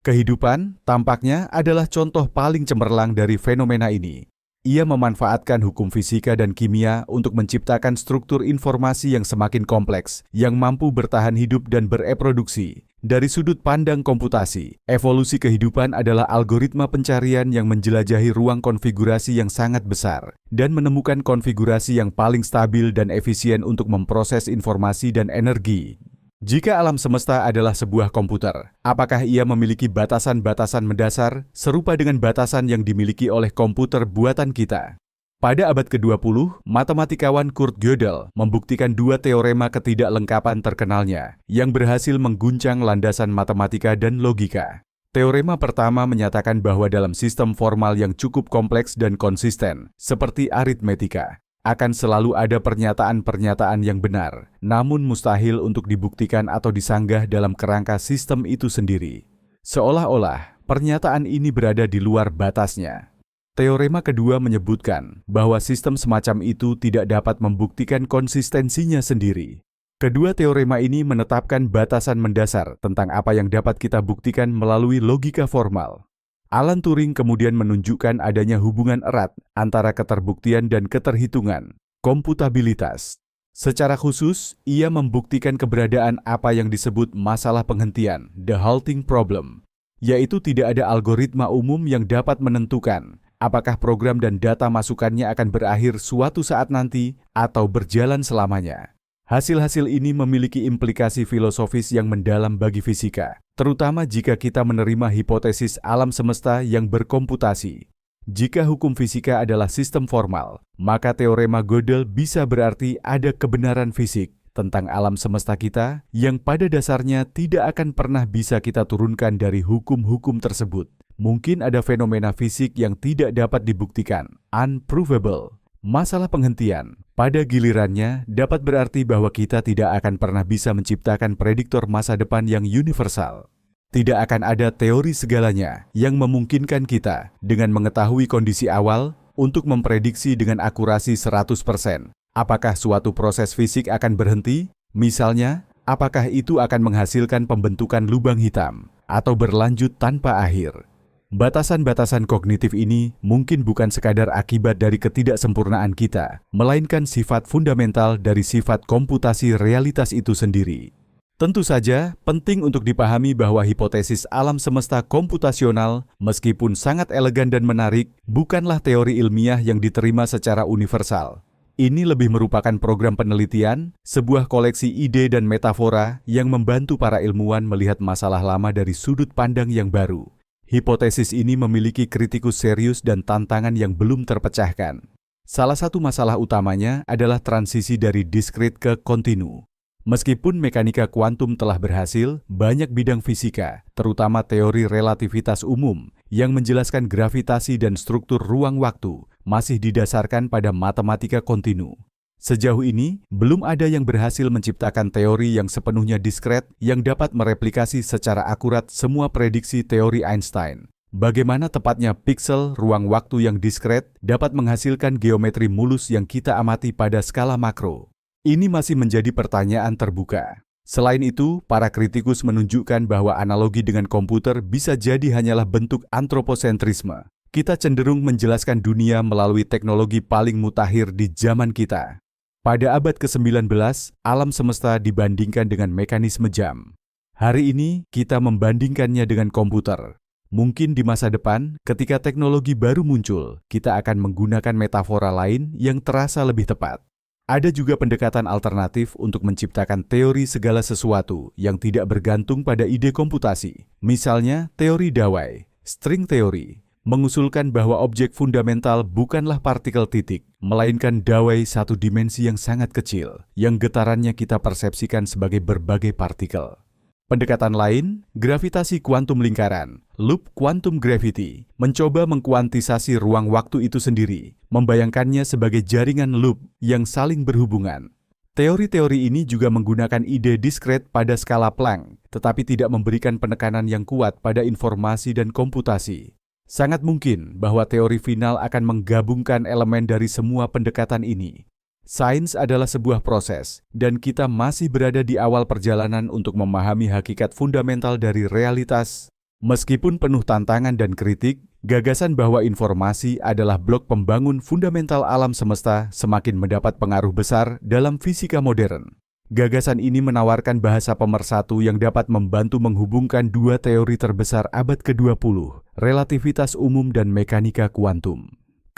Kehidupan tampaknya adalah contoh paling cemerlang dari fenomena ini. Ia memanfaatkan hukum fisika dan kimia untuk menciptakan struktur informasi yang semakin kompleks, yang mampu bertahan hidup dan bereproduksi. Dari sudut pandang komputasi, evolusi kehidupan adalah algoritma pencarian yang menjelajahi ruang konfigurasi yang sangat besar dan menemukan konfigurasi yang paling stabil dan efisien untuk memproses informasi dan energi. Jika alam semesta adalah sebuah komputer, apakah ia memiliki batasan-batasan mendasar serupa dengan batasan yang dimiliki oleh komputer buatan kita? Pada abad ke-20, matematikawan Kurt Gödel membuktikan 2 teorema ketidaklengkapan terkenalnya yang berhasil mengguncang landasan matematika dan logika. Teorema pertama menyatakan bahwa dalam sistem formal yang cukup kompleks dan konsisten, seperti aritmetika, akan selalu ada pernyataan-pernyataan yang benar, namun mustahil untuk dibuktikan atau disanggah dalam kerangka sistem itu sendiri. Seolah-olah, pernyataan ini berada di luar batasnya. Teorema kedua menyebutkan bahwa sistem semacam itu tidak dapat membuktikan konsistensinya sendiri. Kedua teorema ini menetapkan batasan mendasar tentang apa yang dapat kita buktikan melalui logika formal. Alan Turing kemudian menunjukkan adanya hubungan erat antara keterbuktian dan keterhitungan, komputabilitas. Secara khusus, ia membuktikan keberadaan apa yang disebut masalah penghentian, the halting problem, yaitu tidak ada algoritma umum yang dapat menentukan apakah program dan data masukannya akan berakhir suatu saat nanti atau berjalan selamanya. Hasil-hasil ini memiliki implikasi filosofis yang mendalam bagi fisika, terutama jika kita menerima hipotesis alam semesta yang berkomputasi. Jika hukum fisika adalah sistem formal, maka teorema Gödel bisa berarti ada kebenaran fisik tentang alam semesta kita yang pada dasarnya tidak akan pernah bisa kita turunkan dari hukum-hukum tersebut. Mungkin ada fenomena fisik yang tidak dapat dibuktikan, unprovable. Masalah penghentian, pada gilirannya, dapat berarti bahwa kita tidak akan pernah bisa menciptakan prediktor masa depan yang universal. Tidak akan ada teori segalanya yang memungkinkan kita dengan mengetahui kondisi awal untuk memprediksi dengan akurasi 100%. Apakah suatu proses fisik akan berhenti? Misalnya, apakah itu akan menghasilkan pembentukan lubang hitam atau berlanjut tanpa akhir? Batasan-batasan kognitif ini mungkin bukan sekadar akibat dari ketidaksempurnaan kita, melainkan sifat fundamental dari sifat komputasi realitas itu sendiri. Tentu saja, penting untuk dipahami bahwa hipotesis alam semesta komputasional, meskipun sangat elegan dan menarik, bukanlah teori ilmiah yang diterima secara universal. Ini lebih merupakan program penelitian, sebuah koleksi ide dan metafora yang membantu para ilmuwan melihat masalah lama dari sudut pandang yang baru. Hipotesis ini memiliki kritikus serius dan tantangan yang belum terpecahkan. Salah satu masalah utamanya adalah transisi dari diskrit ke kontinu. Meskipun mekanika kuantum telah berhasil, banyak bidang fisika, terutama teori relativitas umum, yang menjelaskan gravitasi dan struktur ruang-waktu, masih didasarkan pada matematika kontinu. Sejauh ini, belum ada yang berhasil menciptakan teori yang sepenuhnya diskret yang dapat mereplikasi secara akurat semua prediksi teori Einstein. Bagaimana tepatnya piksel ruang waktu yang diskret dapat menghasilkan geometri mulus yang kita amati pada skala makro? Ini masih menjadi pertanyaan terbuka. Selain itu, para kritikus menunjukkan bahwa analogi dengan komputer bisa jadi hanyalah bentuk antroposentrisme. Kita cenderung menjelaskan dunia melalui teknologi paling mutakhir di zaman kita. Pada abad ke-19, alam semesta dibandingkan dengan mekanisme jam. Hari ini, kita membandingkannya dengan komputer. Mungkin di masa depan, ketika teknologi baru muncul, kita akan menggunakan metafora lain yang terasa lebih tepat. Ada juga pendekatan alternatif untuk menciptakan teori segala sesuatu yang tidak bergantung pada ide komputasi. Misalnya, teori Dawai, string theory, mengusulkan bahwa objek fundamental bukanlah partikel titik, melainkan dawai satu dimensi yang sangat kecil, yang getarannya kita persepsikan sebagai berbagai partikel. Pendekatan lain, gravitasi kuantum lingkaran, loop quantum gravity, mencoba mengkuantisasi ruang waktu itu sendiri, membayangkannya sebagai jaringan loop yang saling berhubungan. Teori-teori ini juga menggunakan ide diskret pada skala Planck, tetapi tidak memberikan penekanan yang kuat pada informasi dan komputasi. Sangat mungkin bahwa teori final akan menggabungkan elemen dari semua pendekatan ini. Sains adalah sebuah proses, dan kita masih berada di awal perjalanan untuk memahami hakikat fundamental dari realitas. Meskipun penuh tantangan dan kritik, gagasan bahwa informasi adalah blok pembangun fundamental alam semesta semakin mendapat pengaruh besar dalam fisika modern. Gagasan ini menawarkan bahasa pemersatu yang dapat membantu menghubungkan dua teori terbesar abad ke-20, relativitas umum dan mekanika kuantum.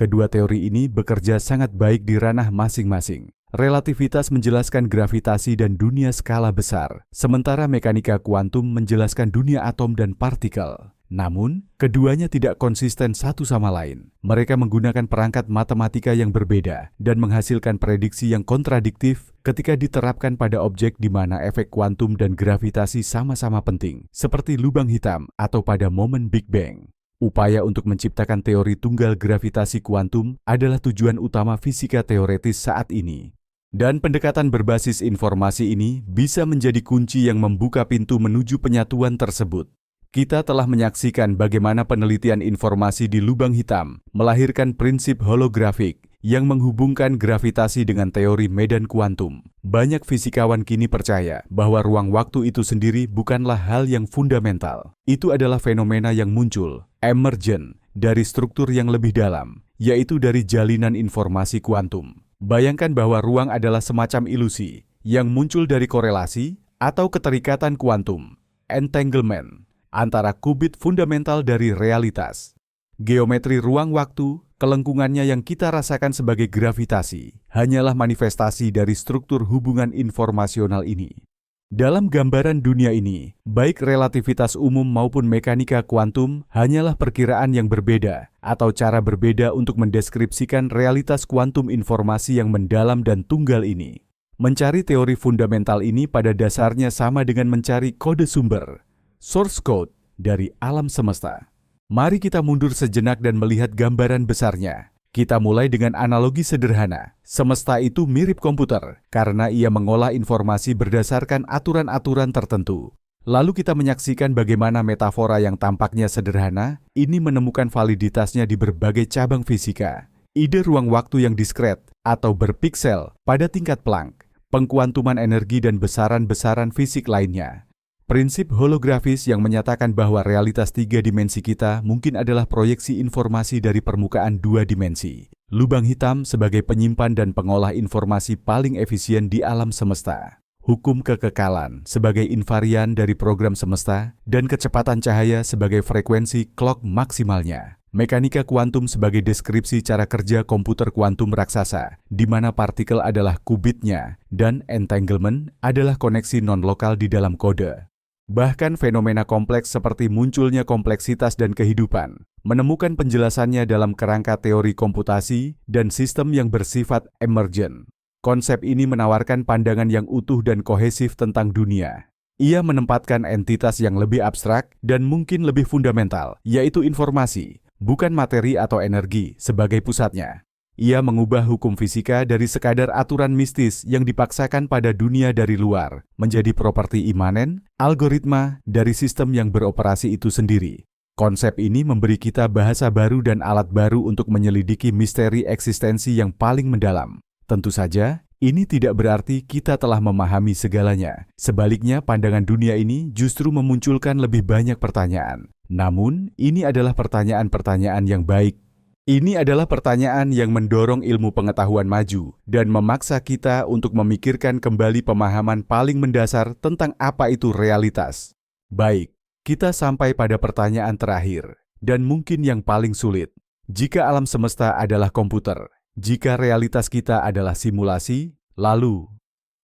Kedua teori ini bekerja sangat baik di ranah masing-masing. Relativitas menjelaskan gravitasi dan dunia skala besar, sementara mekanika kuantum menjelaskan dunia atom dan partikel. Namun, keduanya tidak konsisten satu sama lain. Mereka menggunakan perangkat matematika yang berbeda dan menghasilkan prediksi yang kontradiktif ketika diterapkan pada objek di mana efek kuantum dan gravitasi sama-sama penting, seperti lubang hitam atau pada momen Big Bang. Upaya untuk menciptakan teori tunggal gravitasi kuantum adalah tujuan utama fisika teoretis saat ini. Dan pendekatan berbasis informasi ini bisa menjadi kunci yang membuka pintu menuju penyatuan tersebut. Kita telah menyaksikan bagaimana penelitian informasi di lubang hitam melahirkan prinsip holografik yang menghubungkan gravitasi dengan teori medan kuantum. Banyak fisikawan kini percaya bahwa ruang waktu itu sendiri bukanlah hal yang fundamental. Itu adalah fenomena yang muncul, emergent, dari struktur yang lebih dalam, yaitu dari jalinan informasi kuantum. Bayangkan bahwa ruang adalah semacam ilusi yang muncul dari korelasi atau keterikatan kuantum, entanglement, antara qubit fundamental dari realitas. Geometri ruang waktu, kelengkungannya yang kita rasakan sebagai gravitasi, hanyalah manifestasi dari struktur hubungan informasional ini. Dalam gambaran dunia ini, baik relativitas umum maupun mekanika kuantum hanyalah perkiraan yang berbeda atau cara berbeda untuk mendeskripsikan realitas kuantum informasi yang mendalam dan tunggal ini. Mencari teori fundamental ini pada dasarnya sama dengan mencari kode sumber, source code dari alam semesta. Mari kita mundur sejenak dan melihat gambaran besarnya. Kita mulai dengan analogi sederhana. Semesta itu mirip komputer karena ia mengolah informasi berdasarkan aturan-aturan tertentu. Lalu kita menyaksikan bagaimana metafora yang tampaknya sederhana ini menemukan validitasnya di berbagai cabang fisika. Ide ruang waktu yang diskret atau berpiksel pada tingkat Planck, pengkuantuman energi dan besaran-besaran fisik lainnya. Prinsip holografis yang menyatakan bahwa realitas 3 dimensi kita mungkin adalah proyeksi informasi dari permukaan 2 dimensi. Lubang hitam sebagai penyimpan dan pengolah informasi paling efisien di alam semesta. Hukum kekekalan sebagai invarian dari program semesta dan kecepatan cahaya sebagai frekuensi clock maksimalnya. Mekanika kuantum sebagai deskripsi cara kerja komputer kuantum raksasa, di mana partikel adalah qubitnya dan entanglement adalah koneksi non-lokal di dalam kode. Bahkan fenomena kompleks seperti munculnya kompleksitas dan kehidupan menemukan penjelasannya dalam kerangka teori komputasi dan sistem yang bersifat emergent. Konsep ini menawarkan pandangan yang utuh dan kohesif tentang dunia. Ia menempatkan entitas yang lebih abstrak dan mungkin lebih fundamental, yaitu informasi, bukan materi atau energi, sebagai pusatnya. Ia mengubah hukum fisika dari sekadar aturan mistis yang dipaksakan pada dunia dari luar, menjadi properti imanen, algoritma dari sistem yang beroperasi itu sendiri. Konsep ini memberi kita bahasa baru dan alat baru untuk menyelidiki misteri eksistensi yang paling mendalam. Tentu saja, ini tidak berarti kita telah memahami segalanya. Sebaliknya, pandangan dunia ini justru memunculkan lebih banyak pertanyaan. Namun, ini adalah pertanyaan-pertanyaan yang baik. Ini adalah pertanyaan yang mendorong ilmu pengetahuan maju dan memaksa kita untuk memikirkan kembali pemahaman paling mendasar tentang apa itu realitas. Baik, kita sampai pada pertanyaan terakhir, dan mungkin yang paling sulit. Jika alam semesta adalah komputer, jika realitas kita adalah simulasi, lalu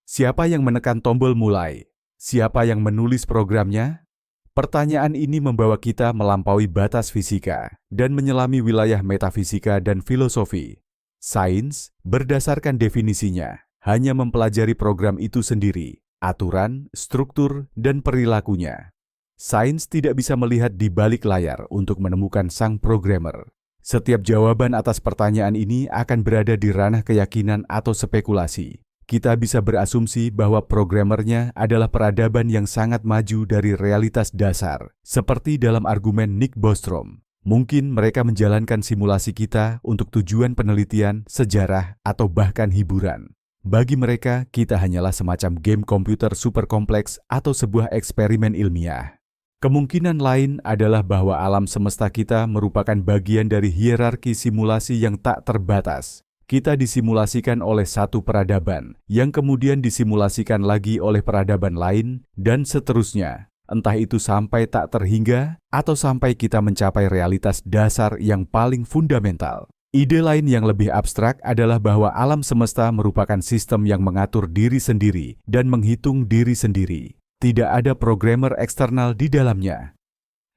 siapa yang menekan tombol mulai? Siapa yang menulis programnya? Pertanyaan ini membawa kita melampaui batas fisika dan menyelami wilayah metafisika dan filosofi. Sains, berdasarkan definisinya, hanya mempelajari program itu sendiri, aturan, struktur, dan perilakunya. Sains tidak bisa melihat di balik layar untuk menemukan sang programmer. Setiap jawaban atas pertanyaan ini akan berada di ranah keyakinan atau spekulasi. Kita bisa berasumsi bahwa programmernya adalah peradaban yang sangat maju dari realitas dasar, seperti dalam argumen Nick Bostrom. Mungkin mereka menjalankan simulasi kita untuk tujuan penelitian, sejarah, atau bahkan hiburan. Bagi mereka, kita hanyalah semacam game komputer super kompleks atau sebuah eksperimen ilmiah. Kemungkinan lain adalah bahwa alam semesta kita merupakan bagian dari hierarki simulasi yang tak terbatas. Kita disimulasikan oleh satu peradaban, yang kemudian disimulasikan lagi oleh peradaban lain, dan seterusnya. Entah itu sampai tak terhingga, atau sampai kita mencapai realitas dasar yang paling fundamental. Ide lain yang lebih abstrak adalah bahwa alam semesta merupakan sistem yang mengatur diri sendiri dan menghitung diri sendiri. Tidak ada programmer eksternal di dalamnya.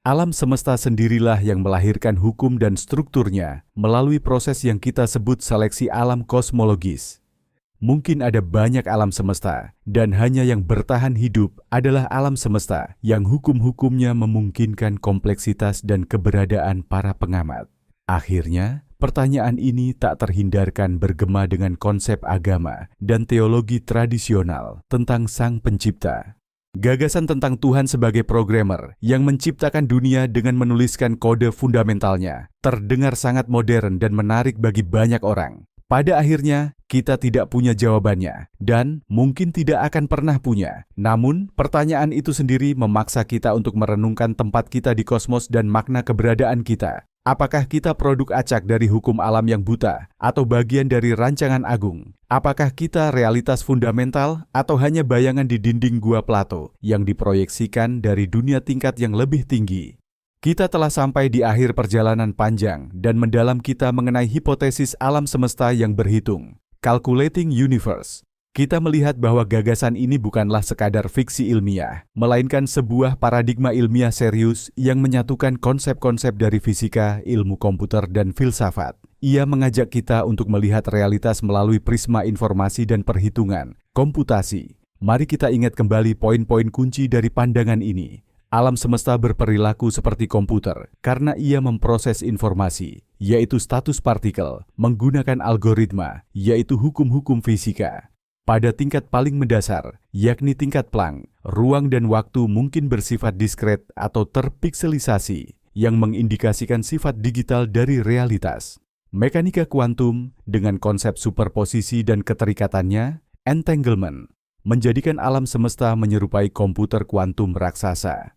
Alam semesta sendirilah yang melahirkan hukum dan strukturnya melalui proses yang kita sebut seleksi alam kosmologis. Mungkin ada banyak alam semesta, dan hanya yang bertahan hidup adalah alam semesta yang hukum-hukumnya memungkinkan kompleksitas dan keberadaan para pengamat. Akhirnya, pertanyaan ini tak terhindarkan bergema dengan konsep agama dan teologi tradisional tentang Sang Pencipta. Gagasan tentang Tuhan sebagai programmer yang menciptakan dunia dengan menuliskan kode fundamentalnya terdengar sangat modern dan menarik bagi banyak orang. Pada akhirnya, kita tidak punya jawabannya dan mungkin tidak akan pernah punya. Namun, pertanyaan itu sendiri memaksa kita untuk merenungkan tempat kita di kosmos dan makna keberadaan kita. Apakah kita produk acak dari hukum alam yang buta atau bagian dari rancangan agung? Apakah kita realitas fundamental atau hanya bayangan di dinding gua Plato yang diproyeksikan dari dunia tingkat yang lebih tinggi? Kita telah sampai di akhir perjalanan panjang dan mendalam kita mengenai hipotesis alam semesta yang berhitung, Calculating Universe. Kita melihat bahwa gagasan ini bukanlah sekadar fiksi ilmiah, melainkan sebuah paradigma ilmiah serius yang menyatukan konsep-konsep dari fisika, ilmu komputer, dan filsafat. Ia mengajak kita untuk melihat realitas melalui prisma informasi dan perhitungan, komputasi. Mari kita ingat kembali poin-poin kunci dari pandangan ini. Alam semesta berperilaku seperti komputer karena ia memproses informasi, yaitu status partikel, menggunakan algoritma, yaitu hukum-hukum fisika. Pada tingkat paling mendasar, yakni tingkat Planck, ruang dan waktu mungkin bersifat diskret atau terpikselisasi, yang mengindikasikan sifat digital dari realitas. Mekanika kuantum, dengan konsep superposisi dan keterikatannya, entanglement, menjadikan alam semesta menyerupai komputer kuantum raksasa.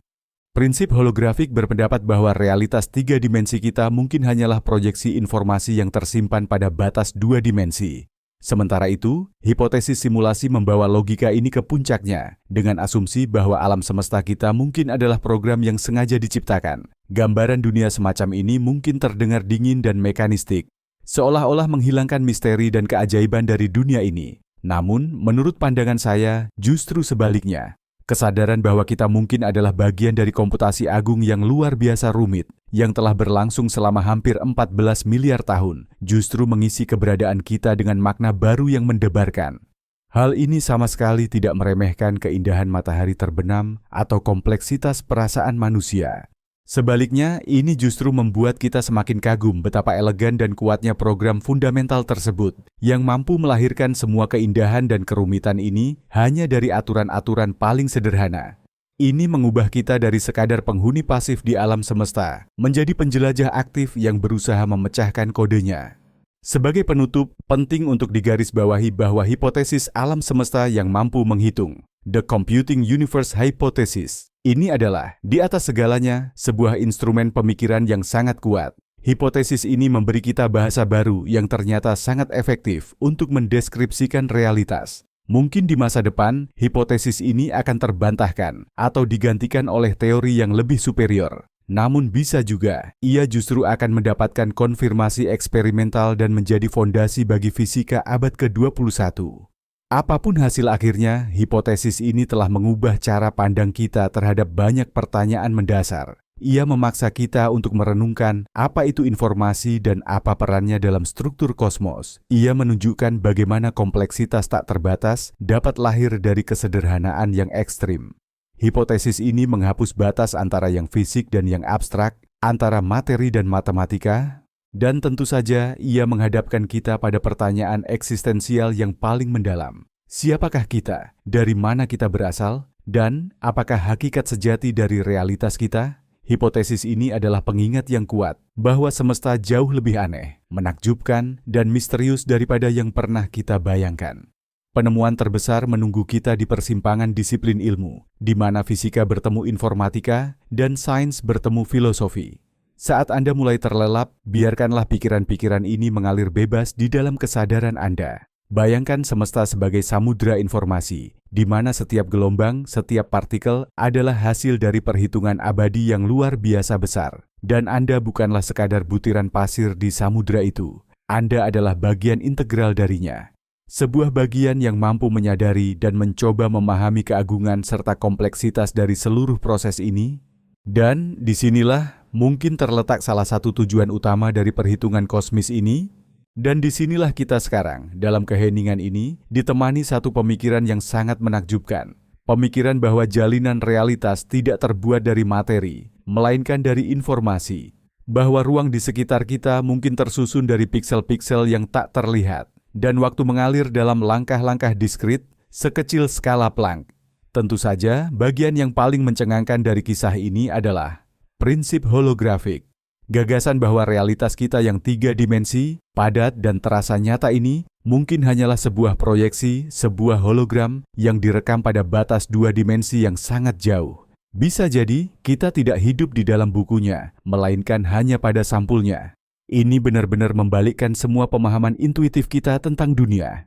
Prinsip holografik berpendapat bahwa realitas 3 dimensi kita mungkin hanyalah proyeksi informasi yang tersimpan pada batas 2 dimensi. Sementara itu, hipotesis simulasi membawa logika ini ke puncaknya, dengan asumsi bahwa alam semesta kita mungkin adalah program yang sengaja diciptakan. Gambaran dunia semacam ini mungkin terdengar dingin dan mekanistik, seolah-olah menghilangkan misteri dan keajaiban dari dunia ini. Namun, menurut pandangan saya, justru sebaliknya. Kesadaran bahwa kita mungkin adalah bagian dari komputasi agung yang luar biasa rumit, yang telah berlangsung selama hampir 14 miliar tahun, justru mengisi keberadaan kita dengan makna baru yang mendebarkan. Hal ini sama sekali tidak meremehkan keindahan matahari terbenam atau kompleksitas perasaan manusia. Sebaliknya, ini justru membuat kita semakin kagum betapa elegan dan kuatnya program fundamental tersebut yang mampu melahirkan semua keindahan dan kerumitan ini hanya dari aturan-aturan paling sederhana. Ini mengubah kita dari sekadar penghuni pasif di alam semesta menjadi penjelajah aktif yang berusaha memecahkan kodenya. Sebagai penutup, penting untuk digarisbawahi bahwa hipotesis alam semesta yang mampu menghitung, The Computing Universe Hypothesis, ini adalah, di atas segalanya, sebuah instrumen pemikiran yang sangat kuat. Hipotesis ini memberi kita bahasa baru yang ternyata sangat efektif untuk mendeskripsikan realitas. Mungkin di masa depan, hipotesis ini akan terbantahkan atau digantikan oleh teori yang lebih superior. Namun bisa juga, ia justru akan mendapatkan konfirmasi eksperimental dan menjadi fondasi bagi fisika abad ke-21. Apapun hasil akhirnya, hipotesis ini telah mengubah cara pandang kita terhadap banyak pertanyaan mendasar. Ia memaksa kita untuk merenungkan apa itu informasi dan apa perannya dalam struktur kosmos. Ia menunjukkan bagaimana kompleksitas tak terbatas dapat lahir dari kesederhanaan yang ekstrim. Hipotesis ini menghapus batas antara yang fisik dan yang abstrak, antara materi dan matematika, dan tentu saja ia menghadapkan kita pada pertanyaan eksistensial yang paling mendalam. Siapakah kita? Dari mana kita berasal? Dan apakah hakikat sejati dari realitas kita? Hipotesis ini adalah pengingat yang kuat bahwa semesta jauh lebih aneh, menakjubkan, dan misterius daripada yang pernah kita bayangkan. Penemuan terbesar menunggu kita di persimpangan disiplin ilmu, di mana fisika bertemu informatika dan sains bertemu filosofi. Saat Anda mulai terlelap, biarkanlah pikiran-pikiran ini mengalir bebas di dalam kesadaran Anda. Bayangkan semesta sebagai samudera informasi, di mana setiap gelombang, setiap partikel adalah hasil dari perhitungan abadi yang luar biasa besar. Dan Anda bukanlah sekadar butiran pasir di samudera itu. Anda adalah bagian integral darinya. Sebuah bagian yang mampu menyadari dan mencoba memahami keagungan serta kompleksitas dari seluruh proses ini. Dan disinilah mungkin terletak salah satu tujuan utama dari perhitungan kosmis ini. Dan disinilah kita sekarang, dalam keheningan ini, ditemani satu pemikiran yang sangat menakjubkan. Pemikiran bahwa jalinan realitas tidak terbuat dari materi, melainkan dari informasi. Bahwa ruang di sekitar kita mungkin tersusun dari piksel-piksel yang tak terlihat. Dan waktu mengalir dalam langkah-langkah diskrit, sekecil skala Planck. Tentu saja, bagian yang paling mencengangkan dari kisah ini adalah prinsip holografik. Gagasan bahwa realitas kita yang 3 dimensi, padat dan terasa nyata ini mungkin hanyalah sebuah proyeksi, sebuah hologram yang direkam pada batas 2 dimensi yang sangat jauh. Bisa jadi kita tidak hidup di dalam bukunya, melainkan hanya pada sampulnya. Ini benar-benar membalikkan semua pemahaman intuitif kita tentang dunia.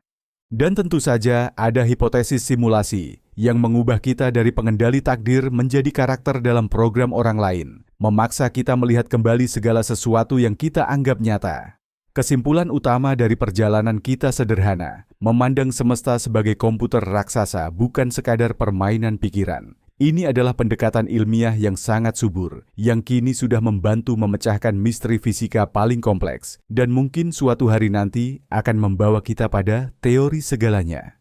Dan tentu saja ada hipotesis simulasi yang mengubah kita dari pengendali takdir menjadi karakter dalam program orang lain, memaksa kita melihat kembali segala sesuatu yang kita anggap nyata. Kesimpulan utama dari perjalanan kita sederhana, memandang semesta sebagai komputer raksasa bukan sekadar permainan pikiran. Ini adalah pendekatan ilmiah yang sangat subur, yang kini sudah membantu memecahkan misteri fisika paling kompleks, dan mungkin suatu hari nanti akan membawa kita pada teori segalanya.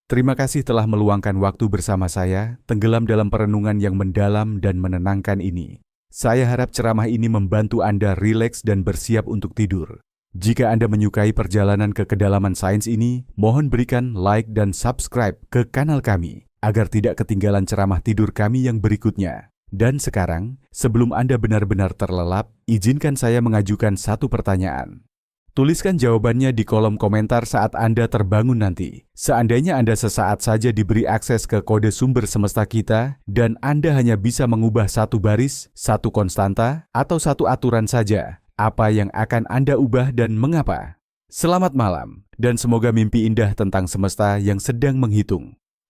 Terima kasih telah meluangkan waktu bersama saya, tenggelam dalam perenungan yang mendalam dan menenangkan ini. Saya harap ceramah ini membantu Anda rileks dan bersiap untuk tidur. Jika Anda menyukai perjalanan ke kedalaman sains ini, mohon berikan like dan subscribe ke kanal kami, agar tidak ketinggalan ceramah tidur kami yang berikutnya. Dan sekarang, sebelum Anda benar-benar terlelap, izinkan saya mengajukan satu pertanyaan. Tuliskan jawabannya di kolom komentar saat Anda terbangun nanti. Seandainya Anda sesaat saja diberi akses ke kode sumber semesta kita, dan Anda hanya bisa mengubah satu baris, satu konstanta, atau satu aturan saja, apa yang akan Anda ubah dan mengapa? Selamat malam, dan semoga mimpi indah tentang semesta yang sedang menghitung